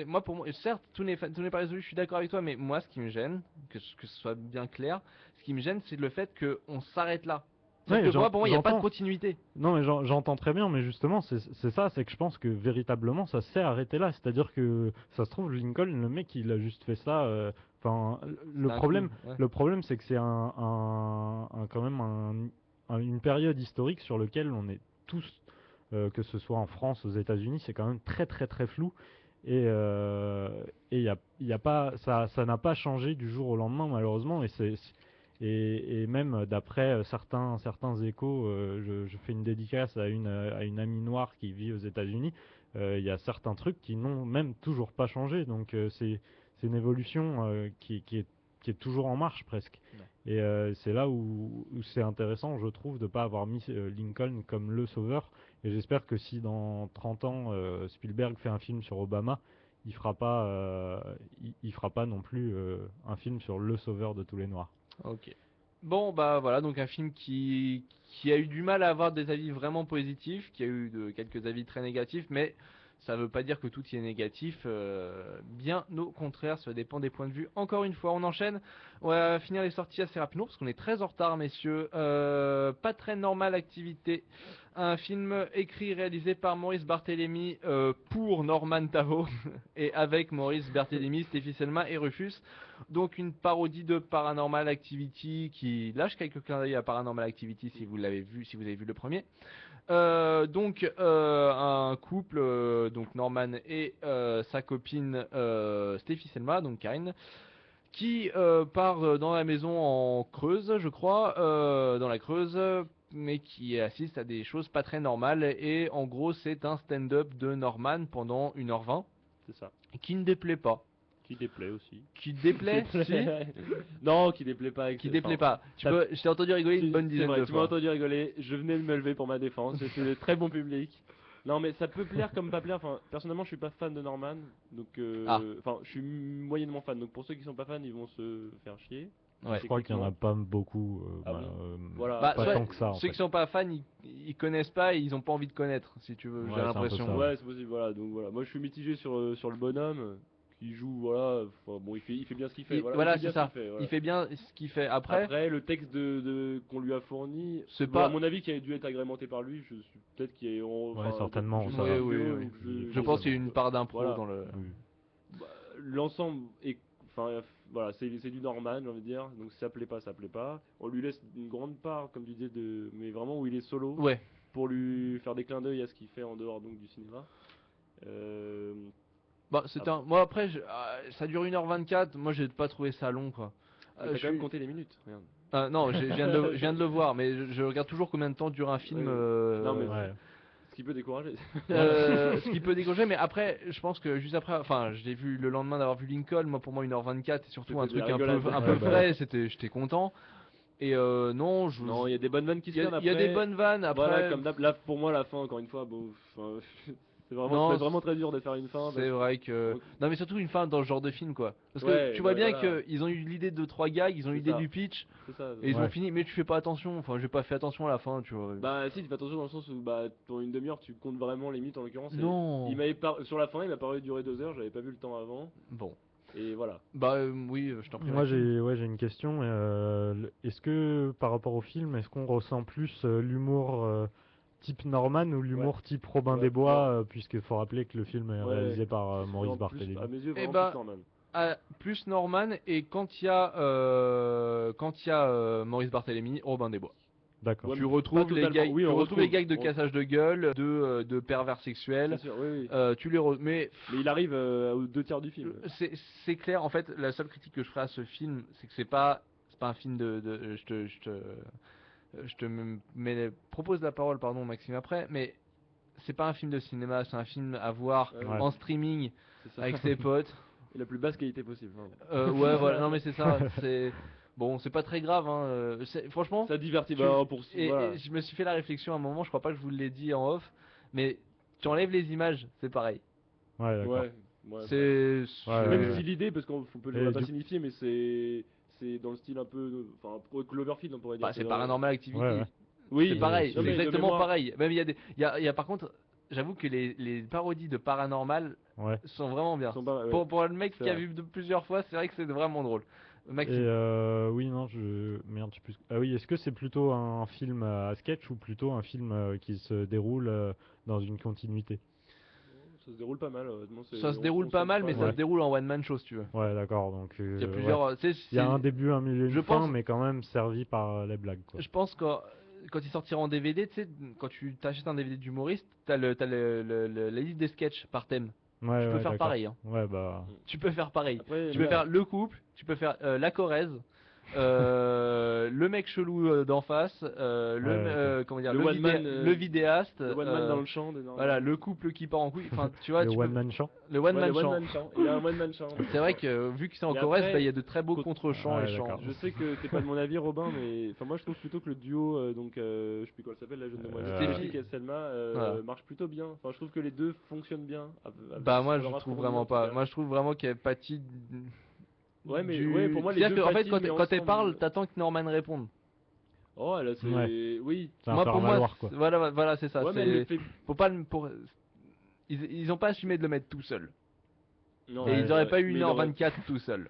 moi, pour moi, certes, tout n'est pas résolu, je suis d'accord avec toi, mais moi, ce qui me gêne, que ce soit bien clair, ce qui me gêne, c'est le fait qu'on s'arrête là. Ouais, pour moi, il n'y a pas de continuité. Non, mais j'entends très bien, mais justement, c'est ça, c'est que je pense que véritablement, ça s'est arrêté là. C'est-à-dire que, ça se trouve, Lincoln, le mec, il a juste fait ça. Enfin, le problème, c'est que c'est quand même une période historique sur laquelle on est tous, que ce soit en France, aux États-Unis, c'est quand même très, très, très flou. Et y a pas, ça n'a pas changé du jour au lendemain, malheureusement, et même d'après certains échos, je fais une dédicace à une amie noire qui vit aux États-Unis. Il y a certains trucs qui n'ont même toujours pas changé, donc c'est une évolution qui est toujours en marche presque. Ouais. Et c'est là où c'est intéressant, je trouve, de ne pas avoir mis Lincoln comme le sauveur. Et j'espère que si dans 30 ans Spielberg fait un film sur Obama, il fera pas non plus un film sur le sauveur de tous les Noirs. Ok. Bon, bah voilà, donc un film qui a eu du mal à avoir des avis vraiment positifs, qui a eu quelques avis très négatifs, mais ça veut pas dire que tout y est négatif, bien au contraire, ça dépend des points de vue. Encore une fois, on enchaîne, on va finir les sorties assez rapidement parce qu'on est très en retard, messieurs. Pas très normale activité, un film écrit et réalisé par Maurice Barthélémy pour Norman Tavo et avec Maurice Barthélémy, Stéphie Selma et Rufus. Donc une parodie de Paranormal Activity qui lâche quelques clins d'œil à Paranormal Activity si vous avez vu le premier. Donc un couple, donc Norman et sa copine Stéphie Selma, donc Karine, qui part dans la maison en Creuse, je crois, dans la Creuse, mais qui assiste à des choses pas très normales. Et en gros, c'est un stand-up de Norman pendant 1h20. C'est ça. Qui ne déplaît pas. Qui déplaît aussi. Qui déplaît si. Non, qui déplaît pas. Qui déplaît pas. Je t'ai entendu rigoler une bonne dizaine de fois. Tu m'as entendu rigoler, je venais de me lever pour ma défense, c'était de très bon public. Non, mais ça peut plaire comme pas plaire. Enfin, personnellement, je suis pas fan de Norman, donc enfin, je suis moyennement fan. Donc pour ceux qui sont pas fans, ils vont se faire chier. Ouais. Je crois qu'il y en a pas beaucoup. Ah bon Voilà. Bah, pas soit- tant que ça. En Ceux fait. qui sont pas fans, ils connaissent pas et ils ont pas envie de connaître, si tu veux, Ouais, j'ai c'est un peu l'impression. ça. Ouais, c'est possible. Voilà, donc voilà. Moi, je suis mitigé sur le bonhomme qui joue. Voilà. Enfin, bon, il fait bien ce qu'il fait. Voilà, il fait c'est bien ça. ce qu'il fait, voilà. Il fait bien ce qu'il fait. Après, le texte qu'on lui a fourni, C'est bon, pas- à mon avis, qui a dû être agrémenté par lui. Je suis peut-être qu'il est. Ouais, certainement, je- ça je- va. Oui, je- oui, je- je pense qu'il y a une part d'impro Voilà. dans le. Oui. Bah, l'ensemble est, enfin voilà, c'est du Norman, j'ai envie de dire. Donc ça plaît pas, ça plaît pas. On lui laisse une grande part, comme tu disais, mais vraiment où il est solo, Ouais. pour lui faire des clins d'œil à ce qu'il fait en dehors donc du cinéma. Bah, moi après, ça dure 1h24. Moi, j'ai pas trouvé ça long, quoi. T'as quand même compté les minutes. Regarde. Non, je viens de le voir, mais je regarde toujours combien de temps dure un film. Non, mais Ouais. ce qui peut décourager. Ce qui peut dégager, mais après, je pense que juste après, enfin, je l'ai vu le lendemain d'avoir vu Lincoln. Moi, pour moi, 1h24, et surtout C'était un de truc la un rigolade. peu Ouais, bah. frais. J'étais content. Et non, Non, il y a des bonnes vannes qui se il y a viennent il y a après. des bonnes vannes. Après, Voilà, comme d'hab, là pour moi la fin encore une fois, bon, enfin, c'est Non, vraiment, ça va être vraiment très dur de faire une fin. c'est vrai que. Donc- Non, mais surtout une fin dans ce genre de film, quoi. Parce que Ouais, tu vois bien voilà. qu'ils ont eu l'idée de 3 gags, ils ont eu C'est l'idée ça. du pitch, C'est ça. et ils ont Ouais. fini. Mais tu fais pas attention. Enfin, j'ai pas fait attention à la fin, tu vois. Bah si, tu fais attention dans le sens où bah pour une demi-heure tu comptes vraiment les minutes en l'occurrence. et Non. Sur la fin il m'a paru durer 2 heures, j'avais pas vu le temps avant Bon. et voilà. Bah oui, je t'en prie. Moi Maxime. j'ai une question. Est-ce que par rapport au film, est-ce qu'on ressent plus l'humour type Norman ou l'humour type Robin Ouais. des Bois, puisqu'il faut rappeler que le film est Ouais. réalisé par Maurice En plus, Barthélémy. à mes yeux Eh vraiment bah, plus Norman. Plus Norman, et quand il y a Maurice Barthélémy, Robin des Bois. D'accord. Ouais, Tu mais retrouves pas les totalement. gags, Oui, tu on retrouves les retrouve. gags de cassage de gueule, de pervers C'est sexuels. sûr, oui. Tu les mais Mais il arrive aux 2 tiers du film. c'est clair. En fait, la seule critique que je ferai à ce film, c'est que c'est pas un film je te propose la parole, pardon, Maxime, après, mais c'est pas un film de cinéma, c'est un film à voir Ouais. Ouais. en streaming C'est ça. avec ses potes. Et la plus basse qualité possible. hein. Ouais, voilà, non mais c'est ça, c'est bon, c'est pas très grave, hein. Franchement, Ça divertit. tu- Bah, pour voilà. et je me suis fait la réflexion à un moment, je crois pas que je vous l'ai dit en off, mais tu enlèves les images, c'est pareil. Ouais, d'accord. Ouais. C'est Ouais, Même ouais. si l'idée, parce qu'on peut Et le pas du- signifier, mais c'est dans le style un peu, enfin Cloverfield on pourrait dire. bah, c'est dans- Paranormal Activity. Ouais, ouais. Oui, C'est pareil, non, c'est mais de exactement mémoire- pareil. Même il y a par contre, j'avoue que les parodies de Paranormal Ouais. sont vraiment bien. Ils sont pas- ouais. Pour le mec C'est qui a vrai. vu de plusieurs fois, c'est vrai que c'est vraiment drôle. Maxime. Et oui, non, merde, je sais plus. Ah oui, est-ce que c'est plutôt un film à sketch ou plutôt un film qui se déroule dans une continuité? Ça se déroule pas mal, honnêtement. Ça se déroule pas mal, mais ça Ouais. se déroule en one man show si tu veux. Ouais, d'accord. Donc Il y a ouais. plusieurs. Il y a un début, un milieu, Je une fin, pense- mais quand même servi par les blagues, quoi. Je pense que quand il sortira en DVD, tu sais, quand tu t'achètes un DVD d'humoriste, t'as la liste des sketchs par thème. Ouais, Tu peux ouais, faire d'accord. pareil. Hein. Ouais, bah. Tu peux faire pareil. Après, Tu peux là- faire le couple, tu peux faire la Corrèze, le mec chelou d'en face, comment dire, Le one man, le vidéaste, le one man dans le champ. voilà, le couple qui part en couille. Enfin, tu vois, Le tu peux- one man show. le one man le chant. one man chant. Il y a un one man chant. C'est vrai que vu que c'est en Et Corrèze, après, bah, il y a de très beaux quand- contre-chants Ouais, et chants. d'accord. Je sais que t'es pas de mon avis, Robin, mais enfin moi je trouve plutôt que le duo, je sais plus comment elle s'appelle, la jeune demoiselle, Stéphie. et Selma, Voilà. marche plutôt bien. Enfin, je trouve que les deux fonctionnent bien. Bah moi sur je leur trouve affrontement, vraiment en tout pas. cas. Moi je trouve vraiment qu'elle pâtit. Ouais, mais du- ouais, pour moi les C'est-à-dire deux qu'en fait patinent, quand mais quand elle ensemble. parle, t'attends que Norman réponde. Oh là c'est Ouais. oui. C'est un Moi faire pour moi, valoir, quoi. voilà c'est ça. Ouais, mais c'est- elle le fait. Faut pas ils ont pas assumé de le mettre tout seul. Non, Et ouais, ils auraient ouais, pas eu mais il aurait- 1h24 tout seul.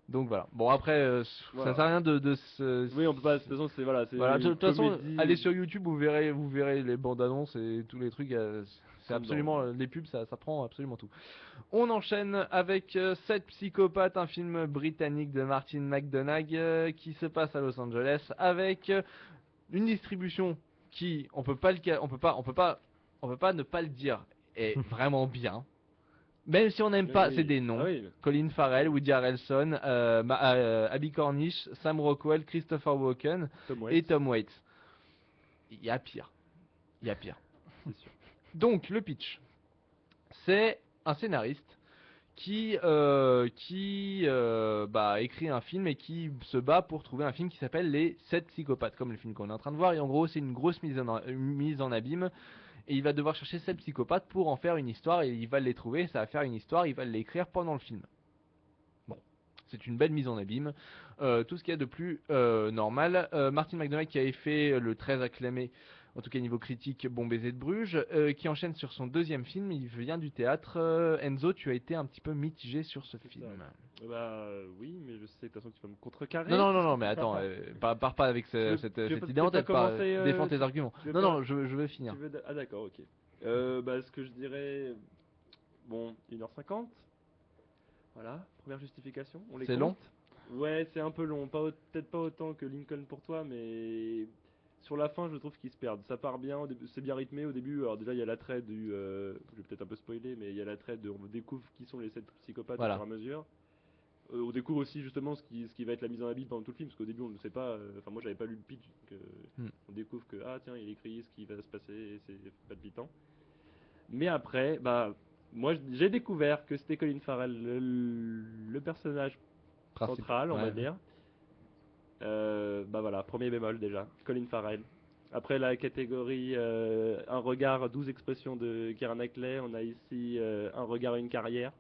Donc voilà. Bon après Voilà. ça sert à rien de se. Oui, on peut pas. De toute façon, c'est voilà. c'est Voilà, de une toute façon, comédie. allez sur YouTube, vous verrez les bandes annonces et tous les trucs. C'est Comme absolument les pubs, ça prend absolument tout. On enchaîne avec 7 psychopathes, un film britannique de Martin McDonagh qui se passe à Los Angeles avec une distribution qui on peut pas ne pas le dire est vraiment bien. Même si on n'aime pas, Oui. c'est des noms. Ah oui. Colin Farrell, Woody Harrelson, Abby Cornish, Sam Rockwell, Christopher Walken Tom et Waits. Tom Waits. Il y a pire. Il y a pire. C'est sûr. Donc le pitch, c'est un scénariste qui écrit un film et qui se bat pour trouver un film qui s'appelle Les 7 psychopathes, comme le film qu'on est en train de voir. Et en gros, c'est une grosse mise en abîme. et il va devoir chercher 7 psychopathes pour en faire une histoire, et il va les trouver, ça va faire une histoire, il va l'écrire pendant le film. Bon, c'est une belle mise en abîme, tout ce qu'il y a de plus normal. Martin McDonagh qui avait fait le très acclamé, en tout cas niveau critique, Bon baiser de Bruges, qui enchaîne sur son deuxième film, il vient du théâtre. Enzo, tu as été un petit peu mitigé sur ce film. Bah oui, mais je sais de toute façon que tu vas me contrecarrer. Non, mais attends, pars pas avec cette idée en tête, défends tes arguments. Non, je veux finir. Ah d'accord, ok. Bah ce que je dirais, bon, 1h50. Voilà, première justification. C'est long ? Ouais, c'est un peu long, peut-être pas autant que Lincoln pour toi, mais sur la fin, je trouve qu'ils se perdent. Ça part bien, c'est bien rythmé au début. Alors déjà, il y a l'attrait du, je vais peut-être un peu spoiler, mais il y a l'attrait de, on découvre qui sont les 7 psychopathes au fur et à mesure. On découvre aussi justement ce qui va être la mise en abîme pendant tout le film, parce qu'au début on ne sait pas, enfin moi j'avais pas lu le pitch, donc on découvre que ah tiens il écrit ce qui va se passer, et c'est palpitant. Mais après, bah moi j'ai découvert que c'était Colin Farrell, le personnage central, on va dire. Bah voilà, premier bémol déjà, Colin Farrell. Après la catégorie un regard, 12 expressions de Keira Knightley, on a ici un regard et une carrière.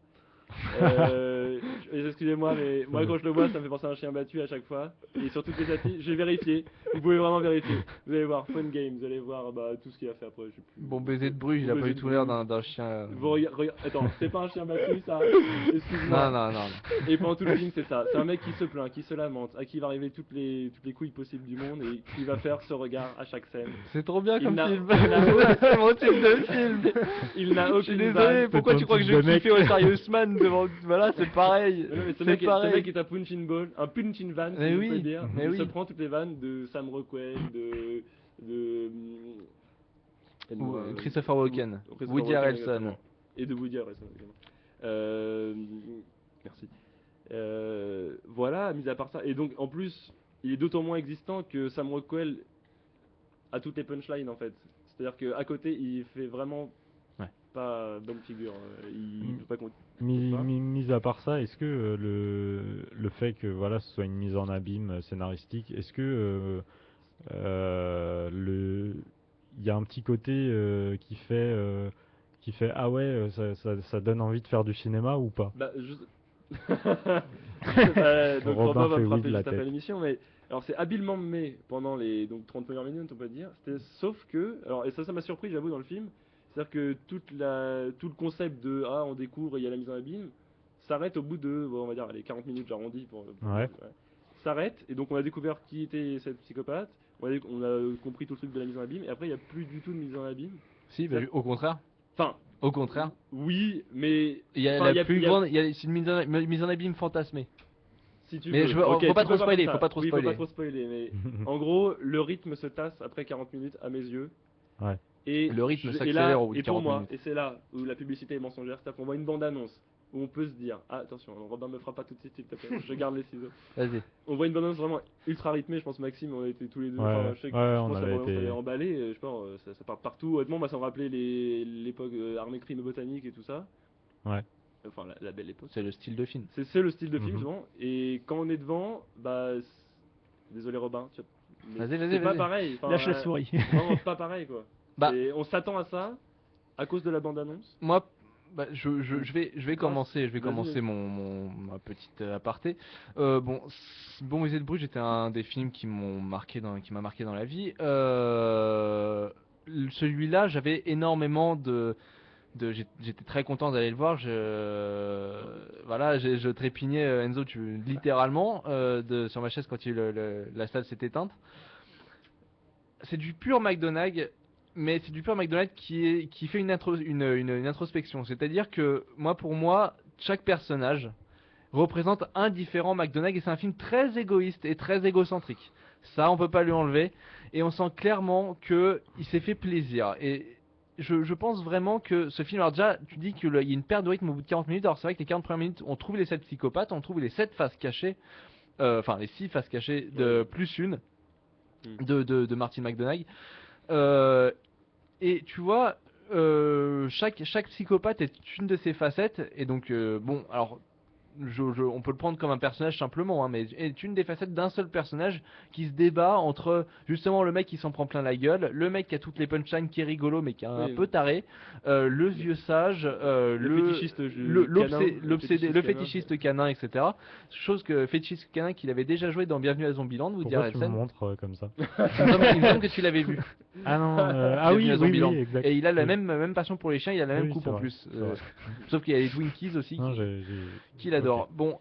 Excusez-moi, mais moi quand je le vois, ça me fait penser à un chien battu à chaque fois. Et sur toutes les affiches, j'ai vérifié. Vous pouvez vraiment vérifier. Vous allez voir Fun Game, vous allez voir tout ce qu'il a fait après. Je sais plus. Bon baiser de Bruges, il a pas du tout l'air d'un chien. Attends, c'est pas un chien battu ça. Excuse-moi. Non. Et pendant tout le film, c'est ça. C'est un mec qui se plaint, qui se lamente, à qui va arriver toutes les couilles possibles du monde et qui va faire ce regard à chaque scène. C'est trop bien comme film. C'est mon type de film. Il n'a aucune. Je suis désolé. Pourquoi tu crois que je vais kiffer au Serious Man devant. Voilà, c'est pareil. Ce mec est un punching ball, un punching van, si on peut dire. Il se prend toutes les vannes de Sam Rockwell, de Christopher Walken, Woody Harrelson. Et de Woody Harrelson, merci. Voilà, mis à part ça. Et donc, en plus, il est d'autant moins existant que Sam Rockwell a toutes les punchlines en fait. C'est-à-dire qu'à côté, il fait vraiment pas bonne figure. Il peut pas mis à part ça, est-ce que le fait que voilà, ce soit une mise en abîme scénaristique, est-ce que il y a un petit côté qui fait ah ouais, ça donne envie de faire du cinéma ou pas? Bah, donc Robin va me frapper juste après l'émission, mais alors c'est habilement mené pendant les 30 premières minutes, on peut dire. Sauf que, alors et ça m'a surpris, j'avoue, dans le film. C'est-à-dire que tout le concept de on découvre et il y a la mise en abîme s'arrête au bout de, on va dire, les 40 minutes, j'arrondis s'arrête, et donc on a découvert qui était cette psychopathe, on a compris tout le truc de la mise en abîme, et après il n'y a plus du tout de mise en abîme. Si, bah, au contraire. Enfin, au contraire. Oui, mais il y a c'est une mise en abîme fantasmée. Si tu mais veux. faut pas trop spoiler, faut pas trop spoiler, mais en gros, le rythme se tasse après 40 minutes à mes yeux. Ouais. Et le rythme s'accélère au bout de 40 minutes. Et c'est là où la publicité est mensongère, c'est-à-dire qu'on voit une bande-annonce où on peut se dire, attention, Robin me fera pas tout de suite, s'il te plaît, je garde les ciseaux. Vas-y. On voit une bande-annonce vraiment ultra rythmée, je pense Maxime, on était tous les deux, je pense avait emballé, je pense ça part partout. Honnêtement, moi ça me rappelait l'époque Armée Crime et Botanique et tout ça. Ouais. Enfin la belle époque. C'est le style de film. C'est le style de film souvent, et quand on est devant, bah désolé Robin, vas-y. C'est pas pareil. Lâche la souris. Vraiment pas pareil quoi. Bah, on s'attend à ça à cause de la bande-annonce. Moi, je vais commencer ma petite aparté. Bon baiser de Bruges était un des films qui m'a marqué dans la vie. Celui-là, j'avais énormément j'étais très content d'aller le voir. Je trépignais, Enzo, littéralement sur ma chaise quand la salle s'est éteinte. C'est du pur McDonagh. Mais c'est du pur McDonagh qui fait une introspection. C'est-à-dire que, pour moi, chaque personnage représente un différent McDonagh, et c'est un film très égoïste et très égocentrique. Ça, on peut pas lui enlever. Et on sent clairement qu'il s'est fait plaisir. Et je pense vraiment que ce film... Alors déjà, tu dis qu'il y a une perte de rythme au bout de 40 minutes. Alors c'est vrai que les 40 premières minutes, on trouve les 7 psychopathes, on trouve les 7 faces cachées. Enfin, les 6 faces cachées, plus une, de Martin McDonagh. Et tu vois, chaque psychopathe est une de ses facettes, et donc alors on peut le prendre comme un personnage simplement, hein, mais est une des facettes d'un seul personnage qui se débat entre justement le mec qui s'en prend plein la gueule, le mec qui a toutes les punchlines, qui est rigolo mais qui est un peu taré, le vieux sage, le fétichiste, le fétichiste canin, etc. Chose que fétichiste canin qu'il avait déjà joué dans Bienvenue à Zombieland, vous Pourquoi direz tu me montres comme ça? Il me semble que tu l'avais vu. Ah non, ah oui, Bienvenue à oui, Zombieland. oui, exact. Et il a la Oui. même passion pour les chiens, il a la même Oui, coupe c'est en vrai, plus. c'est vrai. Sauf qu'il y a les Twinkies aussi Non, qu'il adore. Ok. Bon,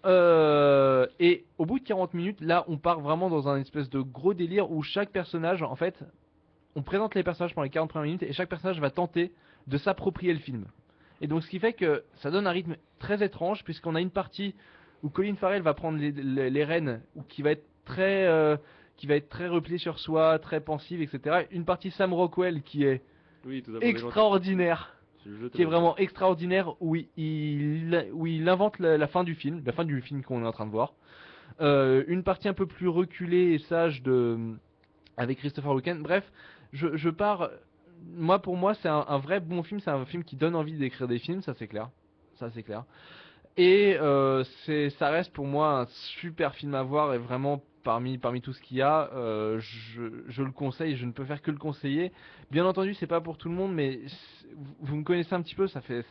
et au bout de 40 minutes, là, on part vraiment dans un espèce de gros délire où chaque personnage, en fait, on présente les personnages pendant les 40 premières minutes et chaque personnage va tenter de s'approprier le film. Et donc, ce qui fait que ça donne un rythme très étrange, puisqu'on a une partie où Colin Farrell va prendre les rênes, ou qui va être très replié sur soi, très pensive, etc. Une partie Sam Rockwell qui est Oui, tout à extraordinaire. Qui est vraiment extraordinaire, où il invente la fin du film qu'on est en train de voir. Une partie un peu plus reculée et sage avec Christopher Walken. Bref, je pars. Pour moi, c'est un vrai bon film. C'est un film qui donne envie d'écrire des films, ça c'est clair. Et ça reste pour moi un super film à voir et vraiment parmi tout ce qu'il y a, je le conseille, je ne peux faire que le conseiller. Bien entendu, c'est pas pour tout le monde, mais vous me connaissez un petit peu, ça fait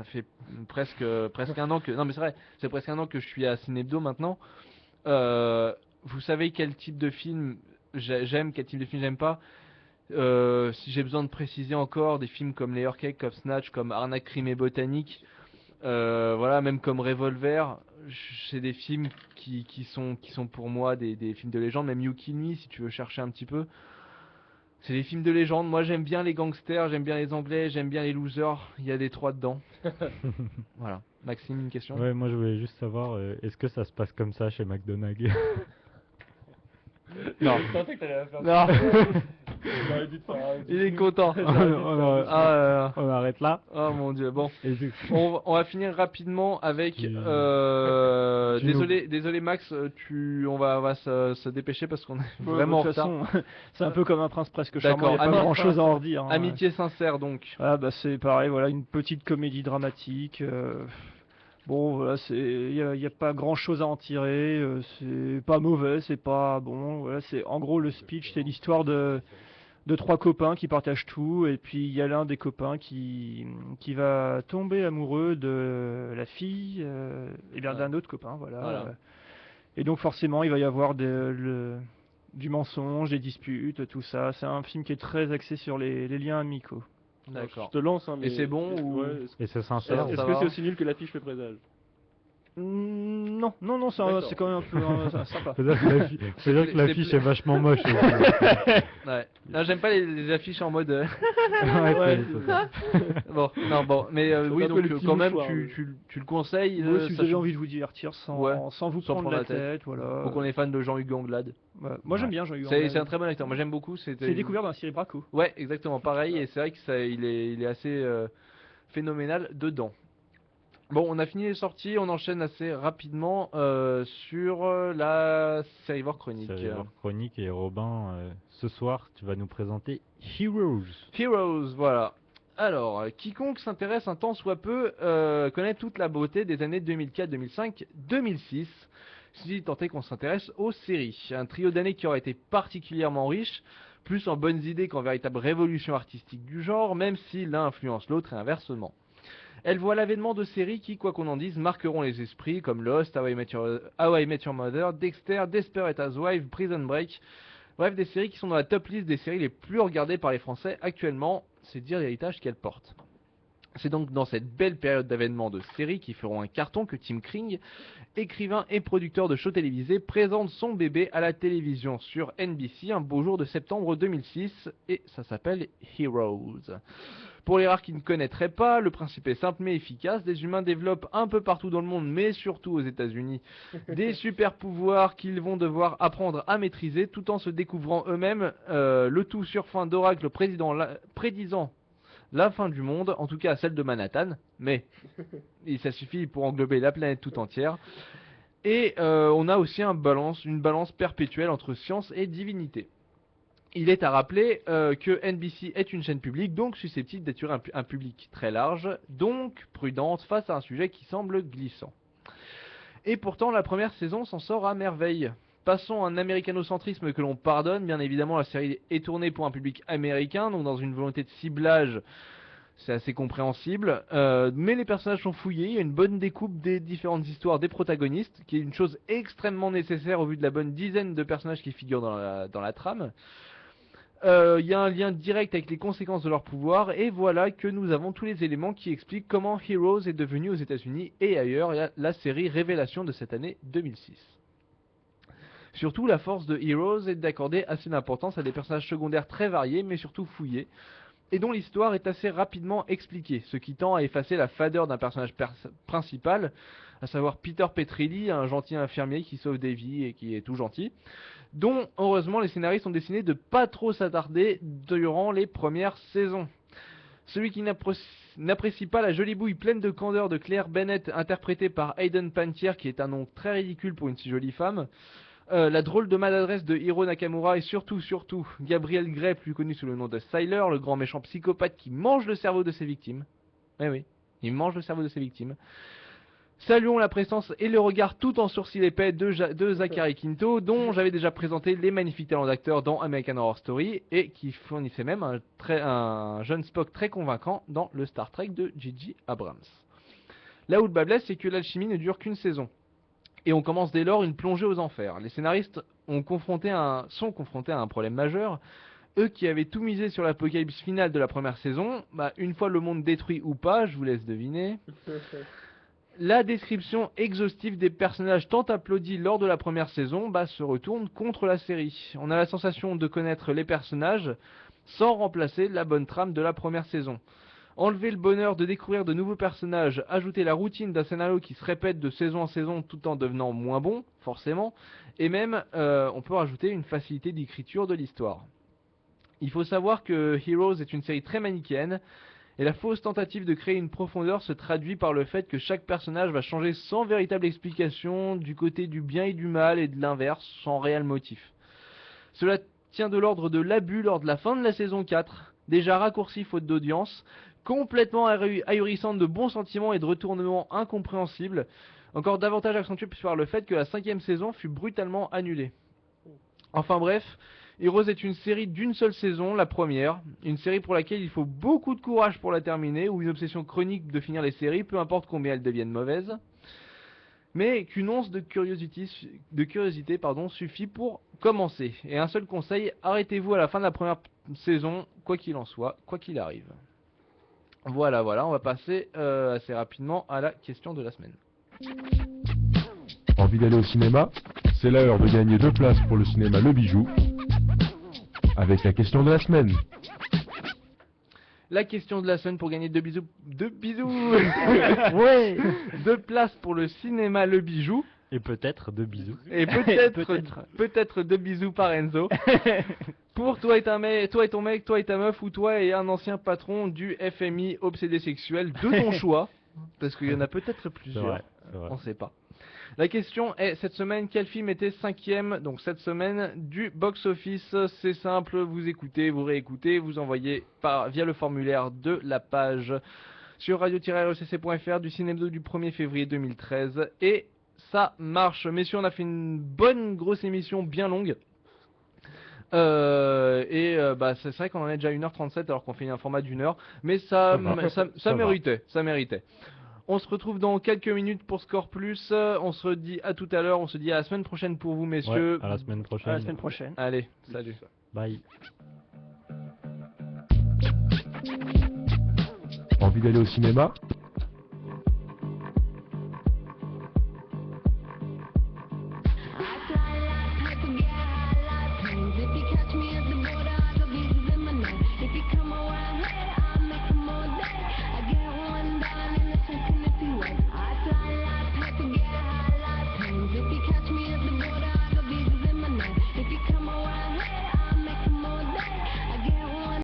presque un an que, non mais c'est vrai, c'est presque un an que je suis à Cinébdo maintenant. Vous savez quel type de film j'aime, quel type de film j'aime pas. Si j'ai besoin de préciser encore, des films comme Les Cake, comme Snatch, comme Arnaque, Crime et Botanique, voilà, même comme Revolver, c'est des films qui sont pour moi des films de légende. Même You Kill Me, si tu veux chercher un petit peu, c'est des films de légende. Moi j'aime bien les gangsters, j'aime bien les anglais, j'aime bien les losers, il y a des trois dedans. Voilà. Maxime, une question? Ouais, moi je voulais juste savoir, est-ce que ça se passe comme ça chez McDonald's? Non. Je pensais que t'allais la faire. Non. J'aurais dû te faire un- Il est content. On arrête là. Oh mon dieu. Bon, Et du- on va finir rapidement avec. Tu Désolé Max, on va se dépêcher parce qu'on est vraiment en de toute retard. façon, c'est un peu comme Un prince presque charmant, il n'y a pas D'accord, grand chose à en redire. Hein. Amitié sincère donc. Ah bah c'est pareil, voilà, une petite comédie dramatique. Bon, voilà, il y a pas grand chose à en tirer. C'est pas mauvais, c'est pas bon. Voilà, c'est en gros le speech, c'est l'histoire de trois copains qui partagent tout, et puis il y a l'un des copains qui va tomber amoureux de la fille, et bien d'un autre copain, voilà. Et donc forcément, il va y avoir du mensonge, des disputes, tout ça. C'est un film qui est très axé sur les liens amicaux. D'accord. Je te lance, hein, mais... Et c'est bon ou... Ouais, Et c'est sincère. Est-ce ça que va c'est aussi nul que l'affiche fait présage? Non, D'accord. c'est quand même un peu sympa. C'est-à-dire que l'affiche est vachement moche. aussi. Ouais. Non, j'aime pas les affiches en mode. Ouais, c'est ça. Bon, mais oui, un peu donc le petit quand même, mouchoir, tu le conseilles. Moi, si vous avez sachant- envie de vous divertir sans Ouais, vous sans prendre la tête, voilà. Donc on est fan de Jean-Hugues Anglade. Ouais. Moi j'aime bien Jean-Hugues C'est Anglade. un très bon acteur. Moi j'aime beaucoup. C'est découvert dans la série Braco. Ouais, exactement. Pareil. Et c'est vrai que il est assez phénoménal dedans. Bon, on a fini les sorties. On enchaîne assez rapidement sur la série War Chronique. C'est War Chronique et Robin, ce soir tu vas nous présenter Heroes. Heroes, voilà. Alors, quiconque s'intéresse un tant soit peu connaît toute la beauté des années 2004, 2005, 2006. Si tant est qu'on s'intéresse aux séries. Un trio d'années qui aurait été particulièrement riche, plus en bonnes idées qu'en véritable révolution artistique du genre, même si l'un influence l'autre et inversement. Elle voit l'avènement de séries qui, quoi qu'on en dise, marqueront les esprits, comme Lost, How I Met Your Mother, Dexter, Desperate Housewives, Prison Break. Bref, des séries qui sont dans la top liste des séries les plus regardées par les Français actuellement, c'est dire l'héritage qu'elles portent. C'est donc dans cette belle période d'avènement de séries qui feront un carton que Tim Kring, écrivain et producteur de shows télévisés, présente son bébé à la télévision sur NBC un beau jour de septembre 2006, et ça s'appelle Heroes. Pour les rares qui ne connaîtraient pas, le principe est simple mais efficace. Des humains développent un peu partout dans le monde, mais surtout aux États-Unis, des super pouvoirs qu'ils vont devoir apprendre à maîtriser tout en se découvrant eux-mêmes, le tout sur fond d'oracle prédisant la fin du monde, en tout cas celle de Manhattan, mais ça suffit pour englober la planète tout entière. Et on a aussi une balance perpétuelle entre science et divinité. Il est à rappeler que NBC est une chaîne publique, donc susceptible d'attirer un public très large, donc prudente face à un sujet qui semble glissant. Et pourtant, la première saison s'en sort à merveille. Passons à un américanocentrisme que l'on pardonne. Bien évidemment, la série est tournée pour un public américain, donc dans une volonté de ciblage, c'est assez compréhensible. Mais les personnages sont fouillés, il y a une bonne découpe des différentes histoires des protagonistes, qui est une chose extrêmement nécessaire au vu de la bonne dizaine de personnages qui figurent dans la trame. Il y a un lien direct avec les conséquences de leur pouvoir, et voilà que nous avons tous les éléments qui expliquent comment Heroes est devenu aux États-Unis et ailleurs la série révélation de cette année 2006. Surtout, la force de Heroes est d'accorder assez d'importance à des personnages secondaires très variés, mais surtout fouillés, et dont l'histoire est assez rapidement expliquée, ce qui tend à effacer la fadeur d'un personnage principal, à savoir Peter Petrilli, un gentil infirmier qui sauve des vies et qui est tout gentil, dont heureusement les scénaristes ont décidé de pas trop s'attarder durant les premières saisons. Celui qui n'apprécie pas la jolie bouille pleine de candeur de Claire Bennett, interprétée par Hayden Panettiere, qui est un nom très ridicule pour une si jolie femme, la drôle de maladresse de Hiro Nakamura, et surtout Gabriel Gray, plus connu sous le nom de Sylar, le grand méchant psychopathe qui mange le cerveau de ses victimes. Eh oui, il mange le cerveau de ses victimes. Saluons la présence et le regard tout en sourcil épais de Zachary Quinto, dont j'avais déjà présenté les magnifiques talents d'acteur dans American Horror Story, et qui fournissait même un jeune Spock très convaincant dans le Star Trek de J.J. Abrams. Là où le bas blesse, c'est que l'alchimie ne dure qu'une saison. Et on commence dès lors une plongée aux enfers. Les scénaristes sont confrontés à un problème majeur. Eux qui avaient tout misé sur l'apocalypse finale de la première saison, une fois le monde détruit ou pas, je vous laisse deviner. La description exhaustive des personnages tant applaudis lors de la première saison se retourne contre la série. On a la sensation de connaître les personnages sans remplacer la bonne trame de la première saison. Enlever le bonheur de découvrir de nouveaux personnages, ajouter la routine d'un scénario qui se répète de saison en saison tout en devenant moins bon, forcément, et même on peut rajouter une facilité d'écriture de l'histoire. Il faut savoir que Heroes est une série très manichéenne, et la fausse tentative de créer une profondeur se traduit par le fait que chaque personnage va changer sans véritable explication, du côté du bien et du mal, et de l'inverse, sans réel motif. Cela tient de l'ordre de l'abus lors de la fin de la saison 4, déjà raccourci faute d'audience, complètement ahurissante de bons sentiments et de retournements incompréhensibles, encore davantage accentué par le fait que la 5ème saison fut brutalement annulée. Enfin bref, Heroes est une série d'une seule saison, la première, une série pour laquelle il faut beaucoup de courage pour la terminer, ou une obsession chronique de finir les séries, peu importe combien elles deviennent mauvaises, mais qu'une once de curiosité suffit pour commencer. Et un seul conseil, arrêtez-vous à la fin de la première saison, quoi qu'il en soit, quoi qu'il arrive. Voilà, on va passer assez rapidement à la question de la semaine. Envie d'aller au cinéma? C'est l'heure de gagner 2 places pour le cinéma Le Bijou, avec la question de la semaine. La question de la semaine pour gagner 2 bisous. Ouais. 2 places pour le cinéma Le Bijou. Et peut-être 2 bisous. Et peut-être 2 bisous par Enzo. Pour toi et ton mec, toi et ta meuf, ou toi et un ancien patron du FMI obsédé sexuel de ton choix. Parce qu'il y en a peut-être plusieurs. C'est vrai. On sait pas. La question est, cette semaine, quel film était 5ème, donc cette semaine, du box-office? C'est simple, vous écoutez, vous réécoutez, vous envoyez via le formulaire de la page sur radio-recc.fr du Ciné-Hebdo du 1er février 2013. Et ça marche. Messieurs, on a fait une bonne grosse émission bien longue. C'est vrai qu'on en est déjà à 1h37 alors qu'on fait un format d'1 heure. Mais ça méritait. On se retrouve dans quelques minutes pour Score Plus. On se dit à tout à l'heure. On se dit à la semaine prochaine pour vous, messieurs. Ouais, à la semaine prochaine. À la semaine prochaine. Allez, salut. Bye. Envie d'aller au cinéma?